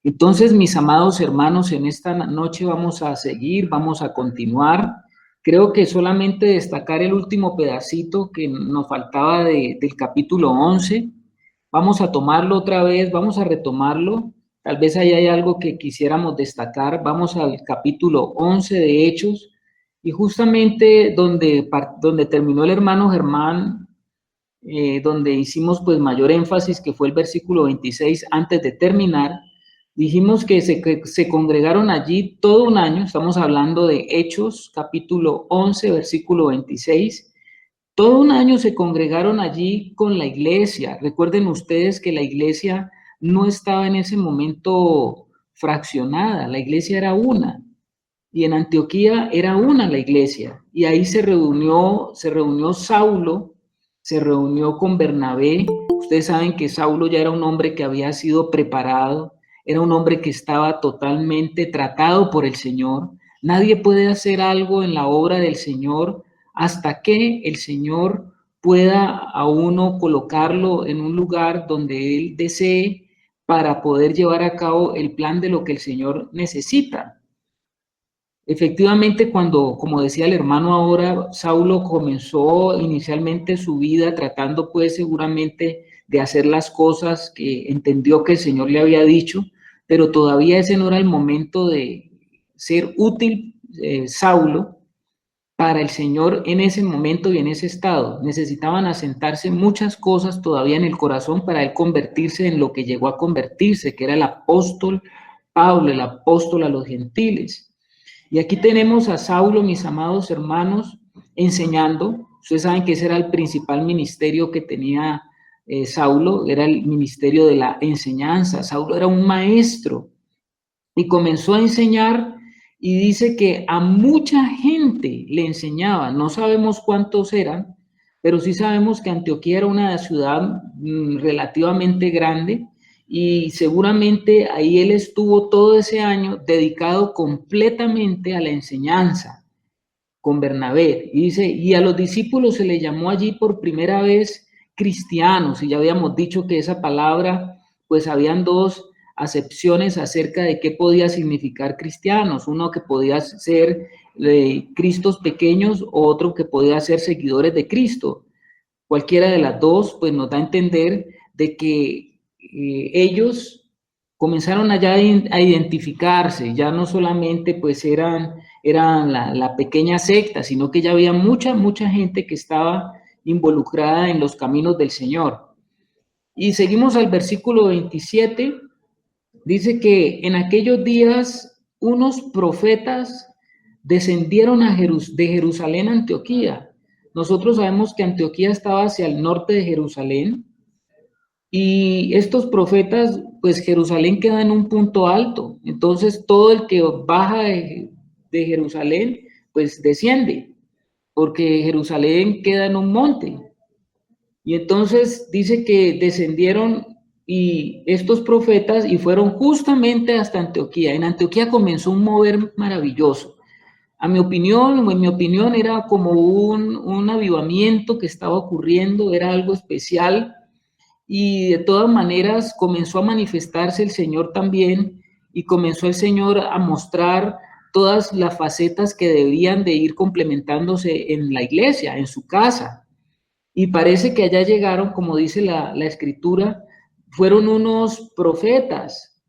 Entonces, mis amados hermanos, en esta noche vamos a seguir, vamos a continuar. Creo que solamente destacar el último pedacito que nos faltaba del capítulo 11. Vamos a tomarlo otra vez, vamos a retomarlo. Tal vez ahí hay algo que quisiéramos destacar. Vamos al capítulo 11 de Hechos y justamente donde terminó el hermano Germán, donde hicimos pues mayor énfasis, que fue el versículo 26, antes de terminar, dijimos que se congregaron allí todo un año. Estamos hablando de Hechos, capítulo 11, versículo 26. Todo un año se congregaron allí con la iglesia. Recuerden ustedes que la iglesia no estaba en ese momento fraccionada, la iglesia era una. Y en Antioquía era una la iglesia. Y ahí se reunió Saulo, se reunió con Bernabé. Ustedes saben que Saulo ya era un hombre que había sido preparado, era un hombre que estaba totalmente tratado por el Señor. Nadie puede hacer algo en la obra del Señor hasta que el Señor pueda a uno colocarlo en un lugar donde Él desee para poder llevar a cabo el plan de lo que el Señor necesita. Efectivamente, cuando, como decía el hermano ahora, Saulo comenzó inicialmente su vida tratando pues seguramente de hacer las cosas que entendió que el Señor le había dicho, pero todavía ese no era el momento de ser útil, Saulo para el Señor en ese momento y en ese estado. Necesitaban asentarse muchas cosas todavía en el corazón para él convertirse en lo que llegó a convertirse, que era el apóstol Pablo, el apóstol a los gentiles. Y aquí tenemos a Saulo, mis amados hermanos, enseñando. Ustedes saben que ese era el principal ministerio que tenía Saulo, era el ministerio de la enseñanza. Saulo era un maestro y comenzó a enseñar y dice que a mucha gente le enseñaba. No sabemos cuántos eran, pero sí sabemos que Antioquía era una ciudad relativamente grande y seguramente ahí él estuvo todo ese año dedicado completamente a la enseñanza con Bernabé. Y dice, y a los discípulos se le llamó allí por primera vez cristianos, y ya habíamos dicho que esa palabra, pues habían dos acepciones acerca de qué podía significar cristianos, uno que podía ser Cristos pequeños, o otro que podía ser seguidores de Cristo. Cualquiera de las dos, pues nos da a entender de que ellos comenzaron allá a identificarse, ya no solamente pues eran la pequeña secta, sino que ya había mucha gente que estaba involucrada en los caminos del Señor. Y seguimos al versículo 27, dice que en aquellos días unos profetas descendieron de Jerusalén a Antioquía. Nosotros sabemos que Antioquía estaba hacia el norte de Jerusalén, y estos profetas, pues Jerusalén queda en un punto alto, entonces todo el que baja de Jerusalén, pues desciende, porque Jerusalén queda en un monte. Y entonces dice que descendieron y estos profetas y fueron justamente hasta Antioquía. En Antioquía comenzó un mover maravilloso. En mi opinión era como un avivamiento que estaba ocurriendo, era algo especial, y de todas maneras comenzó a manifestarse el Señor también, y comenzó el Señor a mostrar todas las facetas que debían de ir complementándose en la iglesia, en su casa. Y parece que allá llegaron, como dice la escritura, fueron unos profetas.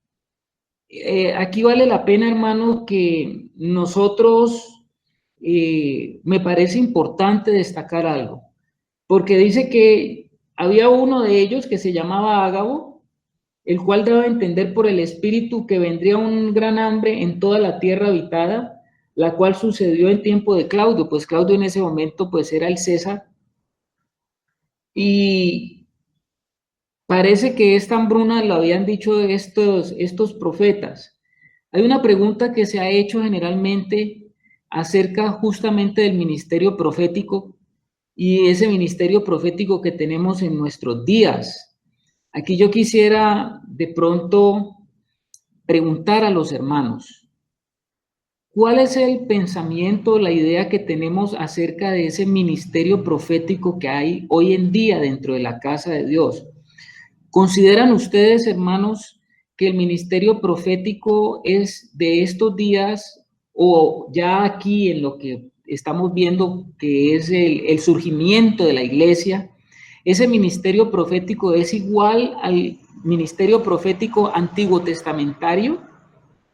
Aquí vale la pena, hermano, que nosotros, me parece importante destacar algo, porque dice que había uno de ellos que se llamaba Ágabo, el cual daba a entender por el Espíritu que vendría un gran hambre en toda la tierra habitada, la cual sucedió en tiempo de Claudio, pues Claudio en ese momento pues era el César, y parece que esta hambruna lo habían dicho estos profetas. Hay una pregunta que se ha hecho generalmente acerca justamente del ministerio profético, y ese ministerio profético que tenemos en nuestros días. Aquí yo quisiera de pronto preguntar a los hermanos, ¿Cuál es el pensamiento, la idea que tenemos acerca de ese ministerio profético que hay hoy en día dentro de la casa de Dios? ¿Consideran ustedes, hermanos, que el ministerio profético es de estos días o ya aquí en lo que estamos viendo que es el surgimiento de la iglesia? ¿Ese ministerio profético es igual al ministerio profético antiguo testamentario?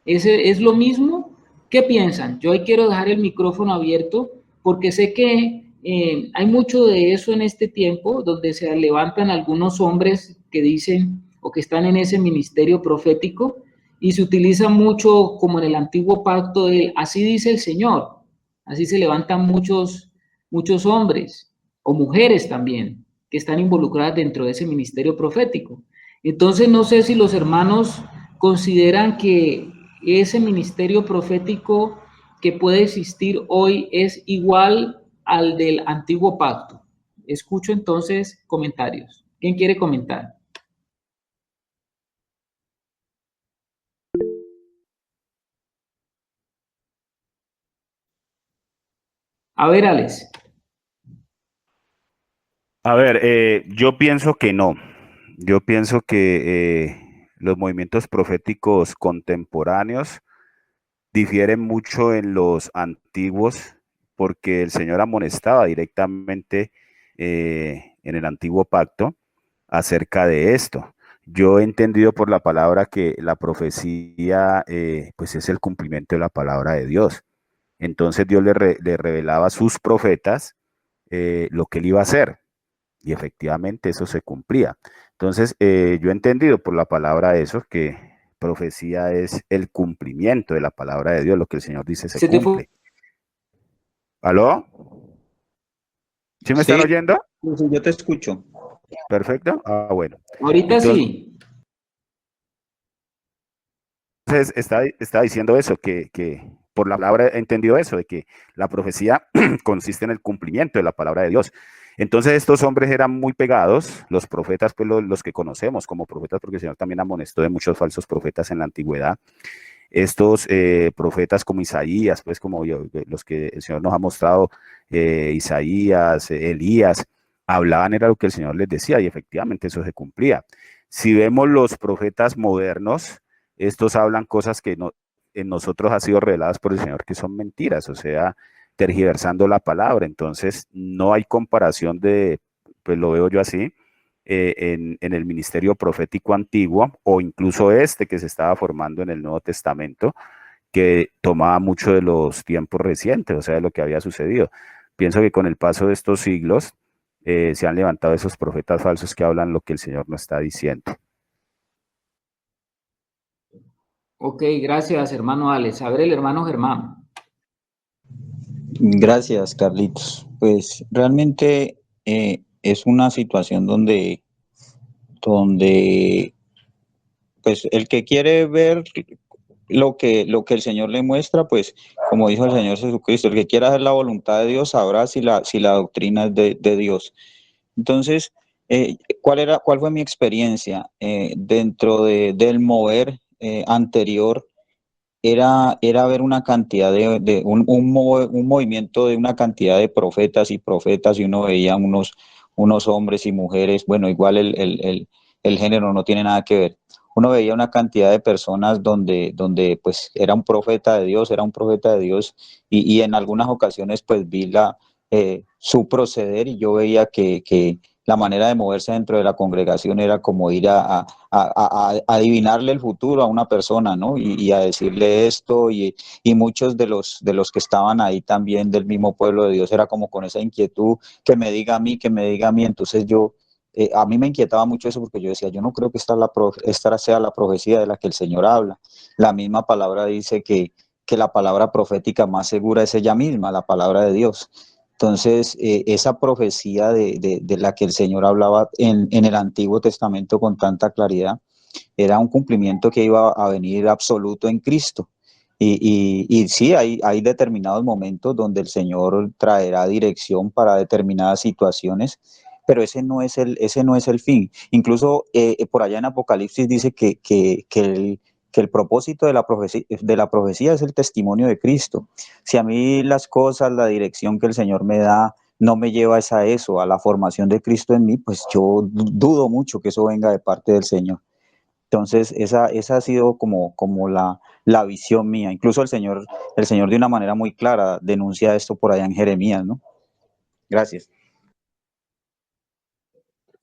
¿Es lo mismo? ¿Qué piensan? Yo hoy quiero dejar el micrófono abierto porque sé que hay mucho de eso en este tiempo, donde se levantan algunos hombres que dicen o que están en ese ministerio profético y se utiliza mucho como en el antiguo pacto de así dice el Señor. Así se levantan muchos hombres o mujeres también que están involucradas dentro de ese ministerio profético. Entonces no sé si los hermanos consideran que ese ministerio profético que puede existir hoy es igual al del antiguo pacto. Escucho entonces comentarios. ¿Quién quiere comentar? A ver, Alex. A ver, yo pienso que no. Yo pienso que los movimientos proféticos contemporáneos difieren mucho en los antiguos porque el Señor amonestaba directamente en el antiguo pacto acerca de esto. Yo he entendido por la palabra que la profecía pues es el cumplimiento de la palabra de Dios. Entonces Dios le revelaba a sus profetas lo que él iba a hacer y efectivamente eso se cumplía. Entonces yo he entendido por la palabra eso que profecía es el cumplimiento de la palabra de Dios, lo que el Señor dice se Se te fue. cumple. ¿Aló? ¿Sí me están Sí, oyendo? sí, yo te escucho. Perfecto. Ah, bueno. Ahorita Entonces sí. está diciendo eso, que por la palabra he entendido eso, de que la profecía consiste en el cumplimiento de la palabra de Dios. Entonces estos hombres eran muy pegados, los profetas, pues los que conocemos como profetas, porque el Señor también amonestó de muchos falsos profetas en la antigüedad. Estos profetas como Isaías, pues como los que el Señor nos ha mostrado, Isaías, Elías, hablaban era lo que el Señor les decía y efectivamente eso se cumplía. Si vemos los profetas modernos, estos hablan cosas que no, en nosotros ha sido reveladas por el Señor que son mentiras, o sea, tergiversando la palabra. Entonces, no hay comparación de, pues lo veo yo así, en el ministerio profético antiguo o incluso este que se estaba formando en el Nuevo Testamento, que tomaba mucho de los tiempos recientes, o sea, de lo que había sucedido. Pienso que con el paso de estos siglos se han levantado esos profetas falsos que hablan lo que el Señor no está diciendo. Ok, gracias, hermano Alex. A ver, el hermano Germán. Gracias, Carlitos. Pues realmente es una situación donde pues el que quiere ver lo que el Señor le muestra, pues como dijo el Señor Jesucristo, el que quiera hacer la voluntad de Dios sabrá si la doctrina es de Dios. Entonces, ¿cuál fue mi experiencia dentro del mover anterior? Era ver una cantidad un movimiento de una cantidad de profetas y profetas, y uno veía unos hombres y mujeres, bueno, igual el género no tiene nada que ver. Uno veía una cantidad de personas donde pues era un profeta de Dios, era un profeta de Dios, y en algunas ocasiones pues vi su proceder, y yo veía que la manera de moverse dentro de la congregación era como ir a adivinarle el futuro a una persona, ¿no? Y a decirle esto, y muchos de los que estaban ahí también del mismo pueblo de Dios era como con esa inquietud, que me diga a mí, que me diga a mí. Entonces a mí me inquietaba mucho eso, porque yo decía, yo no creo que esta sea la profecía de la que el Señor habla. La misma palabra dice que la palabra profética más segura es ella misma, la palabra de Dios. Entonces, esa profecía de la que el Señor hablaba en el Antiguo Testamento con tanta claridad, era un cumplimiento que iba a venir absoluto en Cristo. Y sí, hay determinados momentos donde el Señor traerá dirección para determinadas situaciones, pero ese no es el fin. Incluso por allá en Apocalipsis dice que que el propósito de la profecía es el testimonio de Cristo. Si a mí las cosas, la dirección que el Señor me da, no me lleva a eso, a la formación de Cristo en mí, pues yo dudo mucho que eso venga de parte del Señor. Entonces, esa ha sido como la visión mía. Incluso el Señor de una manera muy clara denuncia esto por allá en Jeremías, ¿no? Gracias.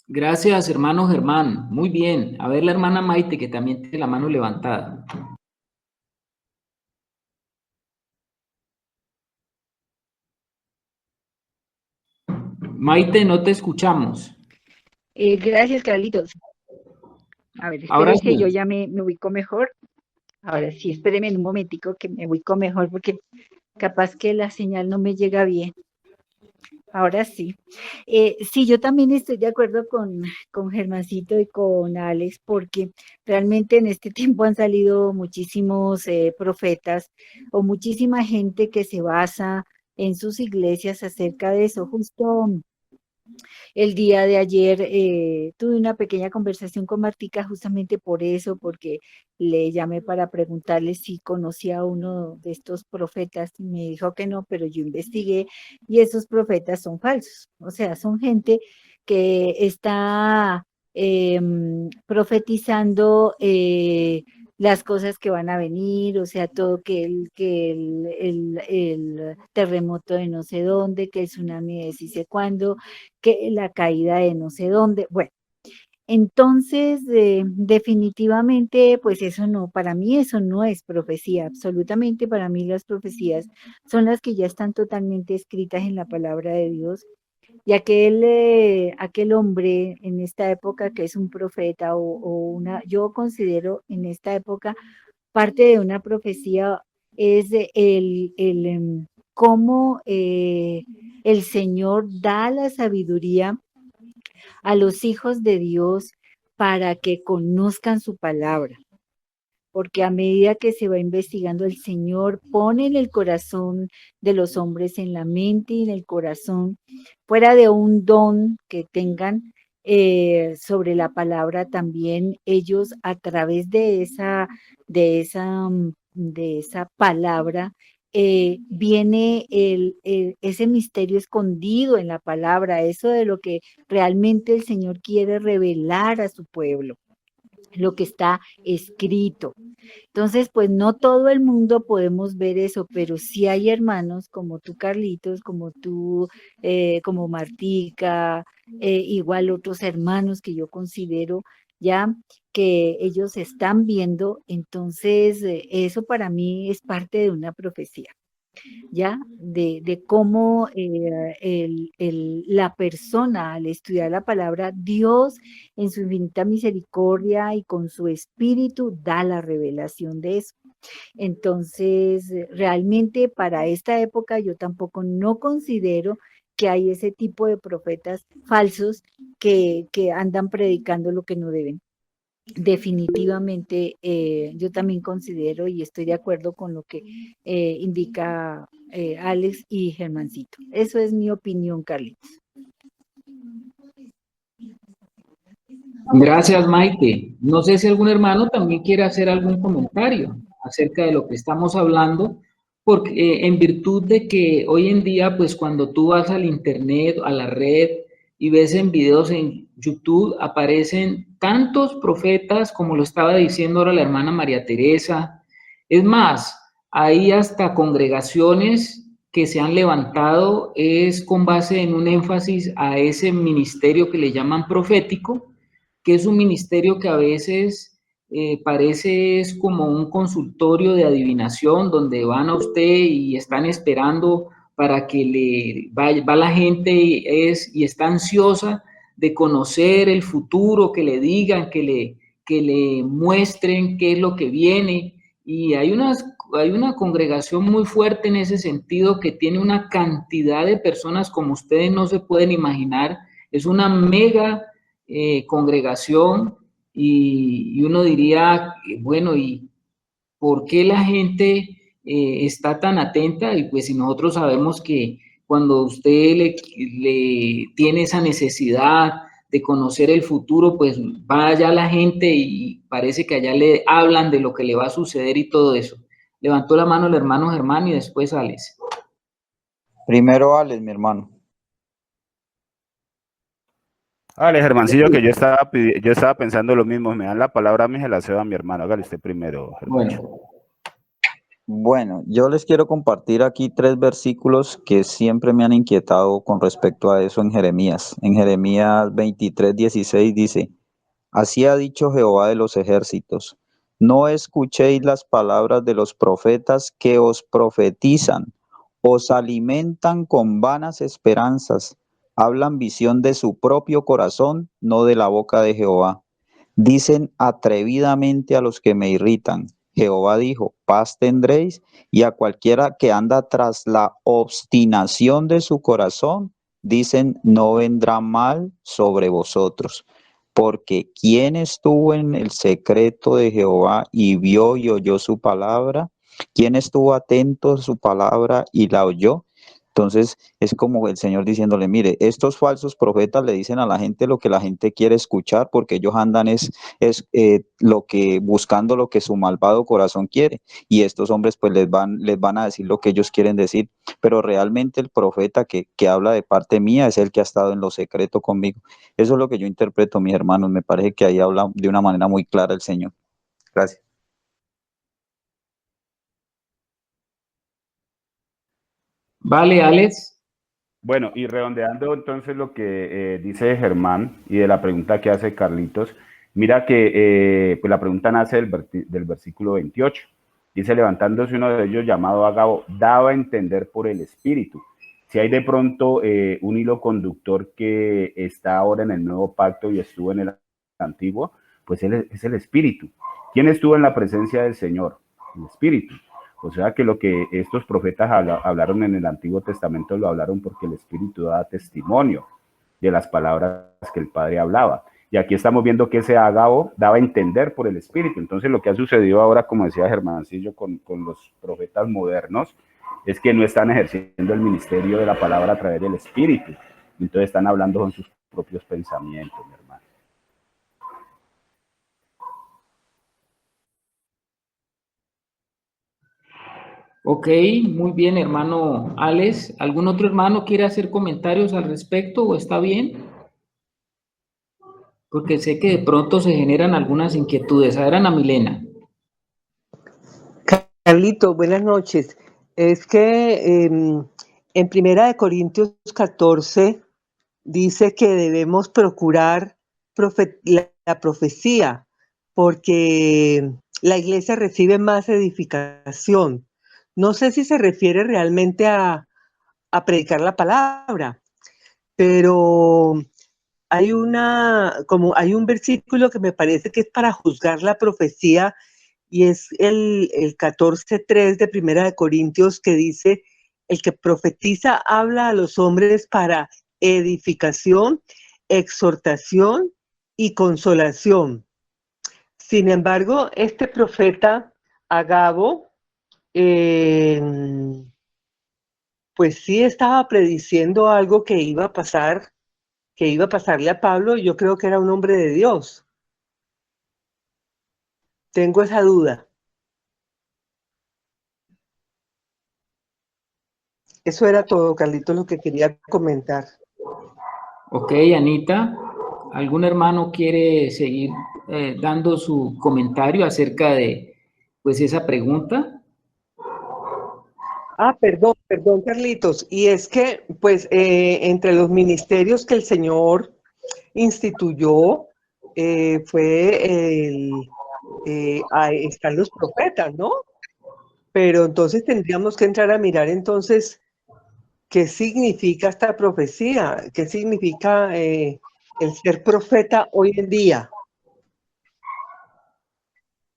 Gracias, hermano Germán. Muy bien. A ver, la hermana Maite, que también tiene la mano levantada. Maite, no te escuchamos. Gracias, Carlitos. A ver, Ahora espere que yo sí. ya me ubico mejor. Ahora sí, espéreme un momentico que me ubico mejor porque capaz que la señal no me llega bien. Ahora sí. Sí, yo también estoy de acuerdo con Germancito y con Alex porque realmente en este tiempo han salido muchísimos profetas o muchísima gente que se basa en sus iglesias acerca de eso. Justo el día de ayer tuve una pequeña conversación con Martica justamente por eso, porque le llamé para preguntarle si conocía a uno de estos profetas y me dijo que no, pero yo investigué y esos profetas son falsos, o sea, son gente que está profetizando las cosas que van a venir, o sea, todo que el terremoto de no sé dónde, que el tsunami de sí sé cuándo, que la caída de no sé dónde. Bueno, entonces definitivamente, pues eso no, para mí eso no es profecía, absolutamente para mí las profecías son las que ya están totalmente escritas en la palabra de Dios. Y aquel hombre en esta época que es un profeta yo considero en esta época parte de una profecía es cómo el Señor da la sabiduría a los hijos de Dios para que conozcan su palabra. Porque a medida que se va investigando, el Señor pone en el corazón de los hombres, en la mente y en el corazón, fuera de un don que tengan sobre la palabra, también ellos a través de esa palabra, viene ese misterio escondido en la palabra, eso de lo que realmente el Señor quiere revelar a su pueblo, lo que está escrito. Entonces, pues no todo el mundo podemos ver eso, pero sí hay hermanos como tú, Carlitos, como tú, como Martica, igual otros hermanos que yo considero ya que ellos están viendo. Entonces, eso para mí es parte de una profecía. ¿Ya? De cómo la persona al estudiar la palabra, Dios en su infinita misericordia y con su espíritu da la revelación de eso. Entonces, realmente para esta época yo tampoco no considero que hay ese tipo de profetas falsos que andan predicando lo que no deben. Definitivamente, yo también considero y estoy de acuerdo con lo que indica Alex y Germancito. Eso es mi opinión, Carlitos. Gracias, Maite. No sé si algún hermano también quiere hacer algún comentario acerca de lo que estamos hablando, porque en virtud de que hoy en día, pues cuando tú vas al internet, a la red y ves en videos en YouTube, aparecen tantos profetas, como lo estaba diciendo ahora la hermana María Teresa. Es más, hay hasta congregaciones que se han levantado, es con base en un énfasis a ese ministerio que le llaman profético, que es un ministerio que a veces parece es como un consultorio de adivinación donde van a usted y están esperando para que va la gente y está ansiosa de conocer el futuro, que le digan, que le muestren qué es lo que viene. Y hay una congregación muy fuerte en ese sentido que tiene una cantidad de personas como ustedes no se pueden imaginar. Es una mega congregación y uno diría, bueno, ¿y por qué la gente está tan atenta? Y pues si nosotros sabemos que cuando usted le tiene esa necesidad de conocer el futuro, pues va allá la gente y parece que allá le hablan de lo que le va a suceder y todo eso. Levantó la mano el hermano Germán y después Alex. Primero Alex, mi hermano. Vale, Germancillo, que yo estaba pensando lo mismo. Me dan la palabra a mí, se la cedo a mi hermano. Hágale usted primero, Germancho. Bueno, yo les quiero compartir aquí 3 versículos que siempre me han inquietado con respecto a eso en Jeremías. En Jeremías 23:16 dice: Así ha dicho Jehová de los ejércitos: No escuchéis las palabras de los profetas que os profetizan, os alimentan con vanas esperanzas, hablan visión de su propio corazón, no de la boca de Jehová. Dicen atrevidamente a los que me irritan: Jehová dijo, paz tendréis, y a cualquiera que anda tras la obstinación de su corazón, dicen, no vendrá mal sobre vosotros. Porque ¿quién estuvo en el secreto de Jehová y vio y oyó su palabra? ¿Quién estuvo atento a su palabra y la oyó? Entonces es como el Señor diciéndole, mire, estos falsos profetas le dicen a la gente lo que la gente quiere escuchar, porque ellos andan buscando lo que su malvado corazón quiere, y estos hombres pues les van a decir lo que ellos quieren decir, pero realmente el profeta que habla de parte mía es el que ha estado en lo secreto conmigo. Eso es lo que yo interpreto, mis hermanos. Me parece que ahí habla de una manera muy clara el Señor. Gracias. Vale, Alex. Bueno, y redondeando entonces lo que dice Germán y de la pregunta que hace Carlitos, mira que pues la pregunta nace del versículo 28. Dice, levantándose uno de ellos llamado Agabo, daba a entender por el Espíritu. Si hay de pronto un hilo conductor que está ahora en el nuevo pacto y estuvo en el antiguo, pues es el Espíritu. ¿Quién estuvo en la presencia del Señor? El Espíritu. O sea que lo que estos profetas hablaron en el Antiguo Testamento lo hablaron porque el Espíritu daba testimonio de las palabras que el Padre hablaba. Y aquí estamos viendo que ese Agabo daba a entender por el Espíritu. Entonces lo que ha sucedido ahora, como decía Germancillo, con los profetas modernos, es que no están ejerciendo el ministerio de la palabra a través del Espíritu. Entonces están hablando con sus propios pensamientos, mi hermano. Ok, muy bien, hermano Alex. ¿Algún otro hermano quiere hacer comentarios al respecto o está bien? Porque sé que de pronto se generan algunas inquietudes. A ver, Ana Milena. Carlito, buenas noches. Es que en Primera de Corintios 14 dice que debemos procurar la profecía, porque la iglesia recibe más edificación. No sé si se refiere realmente a predicar la palabra, pero hay un versículo que me parece que es para juzgar la profecía, y es el 14:3 de Primera de Corintios, que dice: el que profetiza habla a los hombres para edificación, exhortación y consolación. Sin embargo, este profeta Agabo, pues sí estaba prediciendo algo que iba a pasar, que iba a pasarle a Pablo. Yo creo que era un hombre de Dios. Tengo esa duda. Eso era todo, Carlitos, lo que quería comentar. Ok, Anita. ¿Algún hermano quiere seguir dando su comentario acerca de pues esa pregunta? Perdón, Carlitos. Y es que, pues, entre los ministerios que el Señor instituyó, están los profetas, ¿no? Pero entonces tendríamos que entrar a mirar entonces qué significa esta profecía, qué significa el ser profeta hoy en día.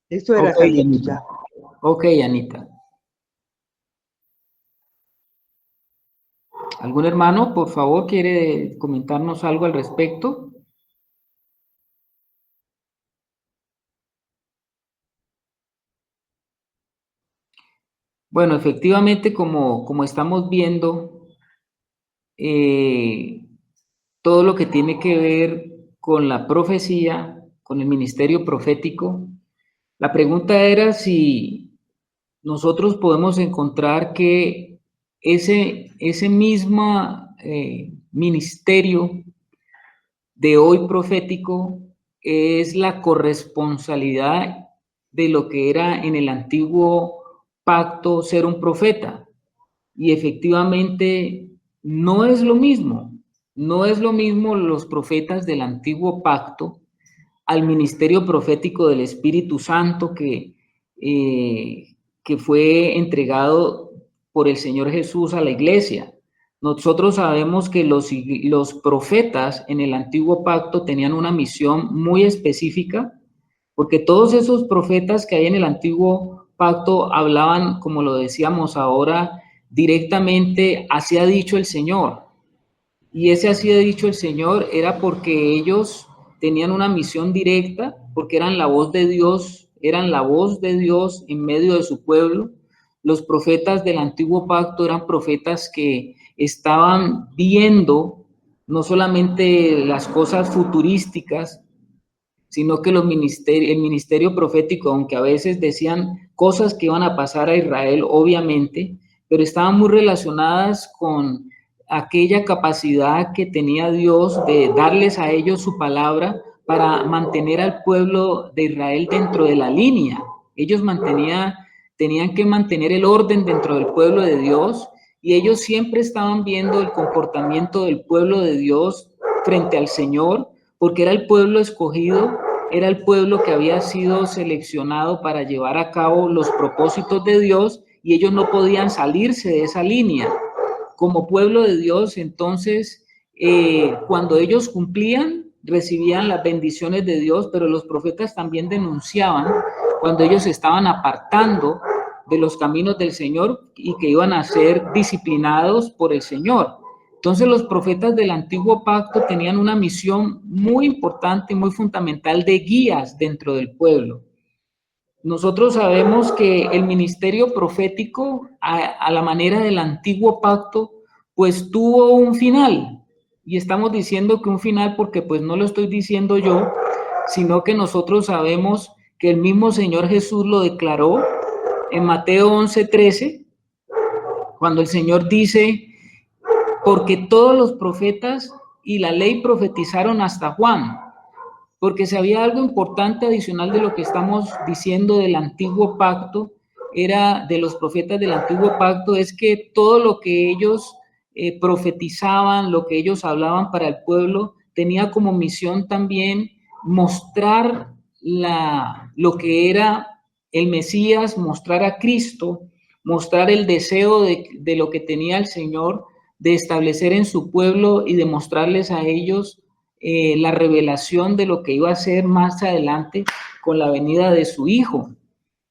Eso era, Ok, Carlitos, Anita. ya. Ok, Anita. ¿Algún hermano, por favor, quiere comentarnos algo al respecto? Bueno, efectivamente, como estamos viendo, todo lo que tiene que ver con la profecía, con el ministerio profético. La pregunta era si nosotros podemos encontrar que ese mismo ministerio de hoy profético es la corresponsabilidad de lo que era en el antiguo pacto ser un profeta. Y efectivamente no es lo mismo. No es lo mismo los profetas del antiguo pacto al ministerio profético del Espíritu Santo que fue entregado por el Señor Jesús a la iglesia. Nosotros sabemos que los profetas en el antiguo pacto tenían una misión muy específica, porque todos esos profetas que hay en el antiguo pacto hablaban, como lo decíamos ahora, directamente así ha dicho el Señor. Y ese así ha dicho el Señor era porque ellos tenían una misión directa, porque eran la voz de Dios, en medio de su pueblo. Los profetas del antiguo pacto eran profetas que estaban viendo no solamente las cosas futurísticas, sino que el ministerio profético, aunque a veces decían cosas que iban a pasar a Israel, obviamente, pero estaban muy relacionadas con aquella capacidad que tenía Dios de darles a ellos su palabra para mantener al pueblo de Israel dentro de la línea. Ellos tenían que mantener el orden dentro del pueblo de Dios, y ellos siempre estaban viendo el comportamiento del pueblo de Dios frente al Señor, porque era el pueblo escogido, era el pueblo que había sido seleccionado para llevar a cabo los propósitos de Dios, y ellos no podían salirse de esa línea. Como pueblo de Dios, entonces, cuando ellos cumplían, recibían las bendiciones de Dios, pero los profetas también denunciaban cuando ellos estaban apartando de los caminos del Señor y que iban a ser disciplinados por el Señor. Entonces los profetas del antiguo pacto tenían una misión muy importante, muy fundamental de guías dentro del pueblo. Nosotros sabemos que el ministerio profético, a la manera del antiguo pacto, pues tuvo un final. Y estamos diciendo que un final porque pues no lo estoy diciendo yo, sino que nosotros sabemos que el mismo Señor Jesús lo declaró en Mateo 11:13, cuando el Señor dice: porque todos los profetas y la ley profetizaron hasta Juan. Porque si había algo importante adicional de lo que estamos diciendo del antiguo pacto, era de los profetas del antiguo pacto, es que todo lo que ellos profetizaban, lo que ellos hablaban para el pueblo, tenía como misión también mostrar lo que era el Mesías, mostrar a Cristo, mostrar el deseo de lo que tenía el Señor de establecer en su pueblo y de mostrarles a ellos la revelación de lo que iba a ser más adelante con la venida de su Hijo.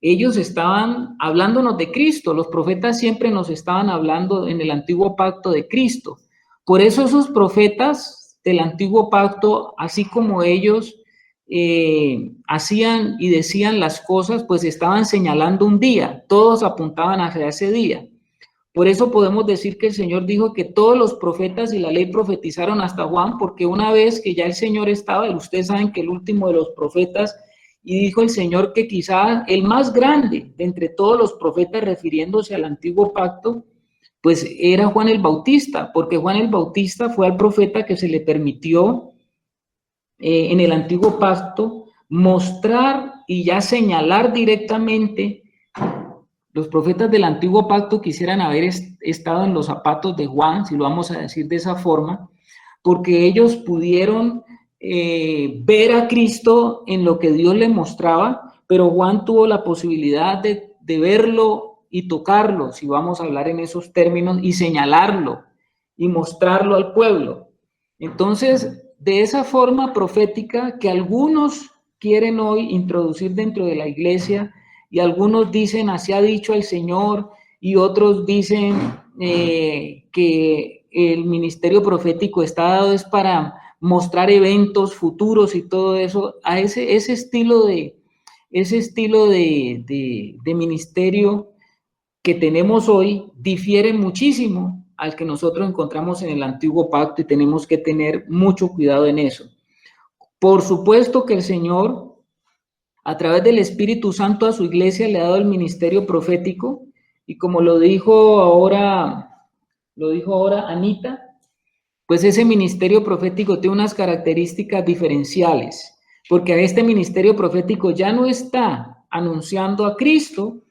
Ellos estaban hablándonos de Cristo, los profetas siempre nos estaban hablando en el antiguo pacto de Cristo. Por eso esos profetas del antiguo pacto, así como ellos hacían y decían las cosas, pues estaban señalando un día, todos apuntaban hacia ese día. Por eso podemos decir que el Señor dijo que todos los profetas y la ley profetizaron hasta Juan, porque una vez que ya el Señor estaba, ustedes saben que el último de los profetas, y dijo el Señor que quizá el más grande de entre todos los profetas, refiriéndose al antiguo pacto, pues era Juan el Bautista, porque Juan el Bautista fue al profeta que se le permitió en el antiguo pacto mostrar y ya señalar directamente. Los profetas del antiguo pacto quisieran haber estado en los zapatos de Juan, si lo vamos a decir de esa forma, porque ellos pudieron ver a Cristo en lo que Dios le mostraba, pero Juan tuvo la posibilidad de verlo y tocarlo, si vamos a hablar en esos términos, y señalarlo y mostrarlo al pueblo. Entonces, de esa forma profética que algunos quieren hoy introducir dentro de la iglesia, y algunos dicen así ha dicho el Señor, y otros dicen que el ministerio profético está dado es para mostrar eventos futuros y todo eso. A ese estilo de ministerio que tenemos hoy difiere muchísimo al que nosotros encontramos en el antiguo pacto, y tenemos que tener mucho cuidado en eso. Por supuesto que el Señor, a través del Espíritu Santo a su iglesia le ha dado el ministerio profético, y como lo dijo ahora Anita, pues ese ministerio profético tiene unas características diferenciales, porque a este ministerio profético ya no está anunciando a Cristo.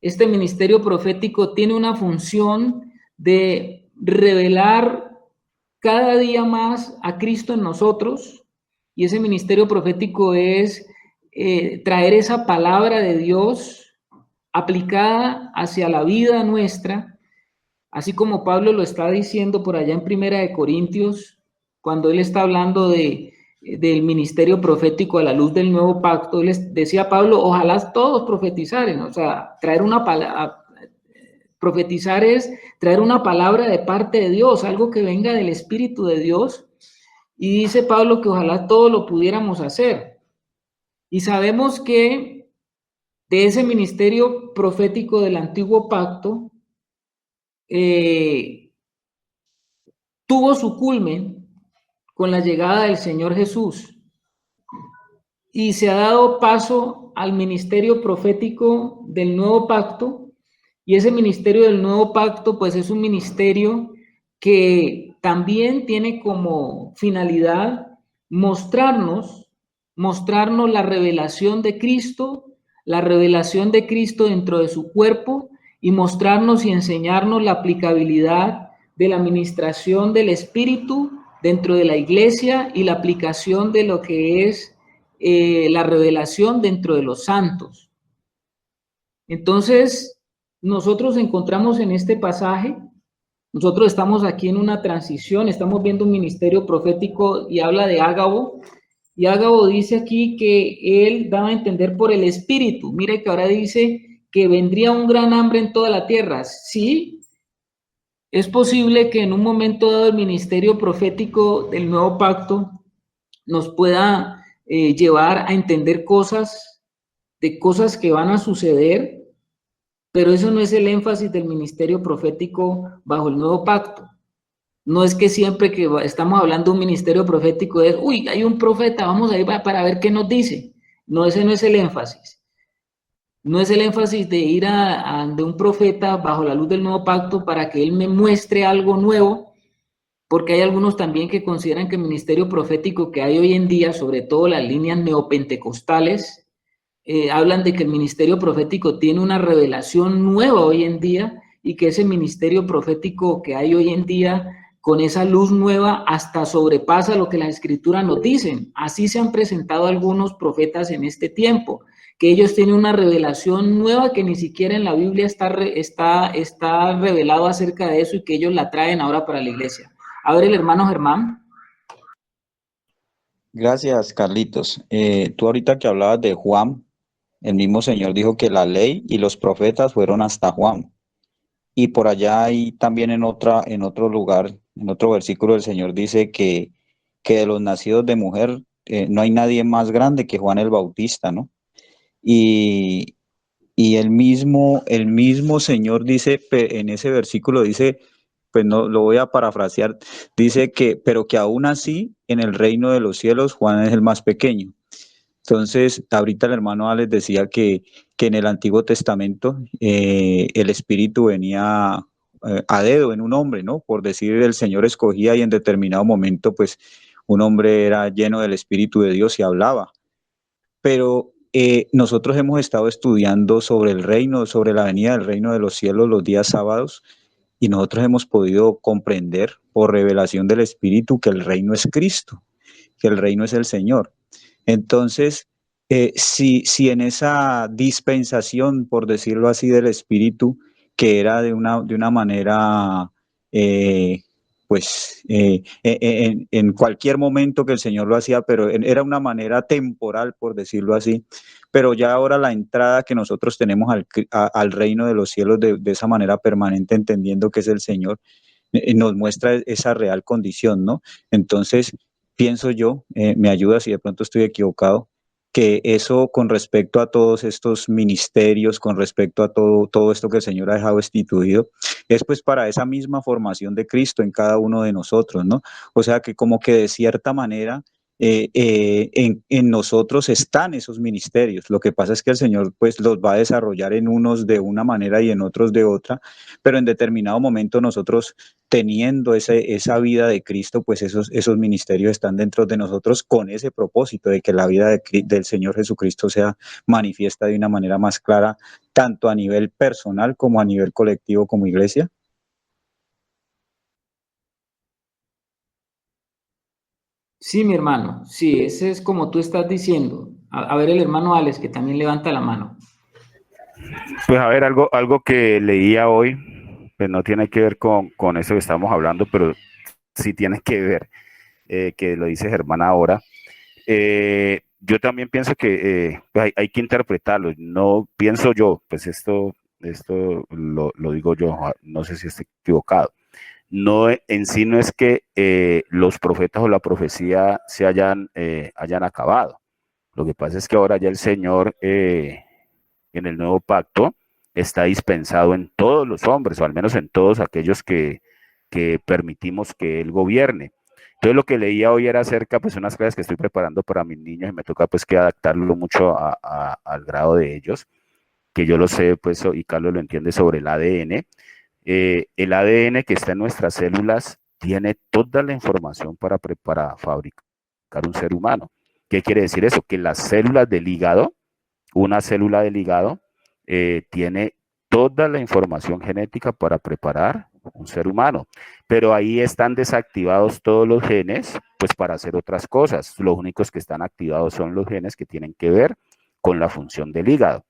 Este ministerio profético tiene una función de revelar cada día más a Cristo en nosotros, y ese ministerio profético es traer esa palabra de Dios aplicada hacia la vida nuestra, así como Pablo lo está diciendo por allá en Primera de Corintios, cuando él está hablando del ministerio profético a la luz del nuevo pacto. Él decía Pablo, ojalá todos profetizaren, o sea, traer una palabra. Profetizar es traer una palabra de parte de Dios, algo que venga del Espíritu de Dios. Y dice Pablo que ojalá todos lo pudiéramos hacer. Y sabemos que de ese ministerio profético del antiguo pacto tuvo su culmen con la llegada del Señor Jesús. Y se ha dado paso al ministerio profético del nuevo pacto. Y ese ministerio del nuevo pacto, pues es un ministerio que también tiene como finalidad mostrarnos la revelación de Cristo dentro de su cuerpo, y mostrarnos y enseñarnos la aplicabilidad de la administración del Espíritu dentro de la iglesia y la aplicación de lo que es la revelación dentro de los santos. Entonces, nosotros encontramos en este pasaje, nosotros estamos aquí en una transición, estamos viendo un ministerio profético y habla de Ágabo, y Ágabo dice aquí que él daba a entender por el Espíritu. Mire que ahora dice que vendría un gran hambre en toda la tierra. Sí, es posible que en un momento dado el ministerio profético del nuevo pacto nos pueda llevar a entender cosas que van a suceder, pero eso no es el énfasis del ministerio profético bajo el nuevo pacto. No es que siempre que estamos hablando de un ministerio profético es, uy, hay un profeta, vamos a ir para ver qué nos dice. No, ese no es el énfasis. No es el énfasis de ir de un profeta bajo la luz del nuevo pacto para que él me muestre algo nuevo, porque hay algunos también que consideran que el ministerio profético que hay hoy en día, sobre todo las líneas neopentecostales, hablan de que el ministerio profético tiene una revelación nueva hoy en día, y que ese ministerio profético que hay hoy en día, con esa luz nueva, hasta sobrepasa lo que las escrituras nos dicen. Así se han presentado algunos profetas en este tiempo, que ellos tienen una revelación nueva que ni siquiera en la Biblia está revelado acerca de eso, y que ellos la traen ahora para la iglesia. A ver, el hermano Germán. Gracias, Carlitos. Tú ahorita que hablabas de Juan, el mismo Señor dijo que la ley y los profetas fueron hasta Juan. Y por allá y también en otro lugar, en otro versículo, el Señor dice que de los nacidos de mujer no hay nadie más grande que Juan el Bautista, ¿no? Y, y el mismo Señor dice, en ese versículo dice, pues no lo voy a parafrasear, dice que, pero que aún así en el reino de los cielos Juan es el más pequeño. Entonces, ahorita el hermano Alex decía que en el Antiguo Testamento el Espíritu venía a dedo en un hombre, ¿no? Por decir, el Señor escogía y en determinado momento, pues, un hombre era lleno del Espíritu de Dios y hablaba. Pero nosotros hemos estado estudiando sobre el reino, sobre la venida del reino de los cielos los días sábados, y nosotros hemos podido comprender por revelación del Espíritu que el reino es Cristo, que el reino es el Señor. Entonces, si en esa dispensación, por decirlo así, del Espíritu, que era de una manera, en cualquier momento que el Señor lo hacía, pero era una manera temporal, por decirlo así, pero ya ahora la entrada que nosotros tenemos al reino de los cielos de esa manera permanente, entendiendo que es el Señor, nos muestra esa real condición, ¿no? Entonces, pienso yo, me ayuda si de pronto estoy equivocado, que eso con respecto a todos estos ministerios, con respecto a todo esto que el Señor ha dejado instituido, es pues para esa misma formación de Cristo en cada uno de nosotros, ¿no? O sea que como que de cierta manera en nosotros están esos ministerios. Lo que pasa es que el Señor pues los va a desarrollar en unos de una manera y en otros de otra, pero en determinado momento nosotros teniendo esa vida de Cristo, pues esos ministerios están dentro de nosotros con ese propósito de que la vida del Señor Jesucristo sea manifiesta de una manera más clara, tanto a nivel personal como a nivel colectivo como iglesia. Sí, mi hermano, sí, ese es como tú estás diciendo. A ver el hermano Alex, que también levanta la mano. Pues a ver, algo que leía hoy, pues no tiene que ver con eso que estamos hablando, pero sí tiene que ver, que lo dice Germán ahora. Yo también pienso que pues hay que interpretarlo. No pienso yo, pues esto lo digo yo, no sé si estoy equivocado. No, en sí no es que los profetas o la profecía se hayan acabado. Lo que pasa es que ahora ya el Señor en el nuevo pacto está dispensado en todos los hombres, o al menos en todos aquellos que permitimos que Él gobierne. Entonces lo que leía hoy era acerca, pues unas clases que estoy preparando para mis niños y me toca pues que adaptarlo mucho al grado de ellos, que yo lo sé pues y Carlos lo entiende sobre el ADN. El ADN que está en nuestras células tiene toda la información para fabricar un ser humano. ¿Qué quiere decir eso? Que las células del hígado, una célula del hígado, tiene toda la información genética para preparar un ser humano, pero ahí están desactivados todos los genes, pues para hacer otras cosas. Los únicos que están activados son los genes que tienen que ver con la función del hígado.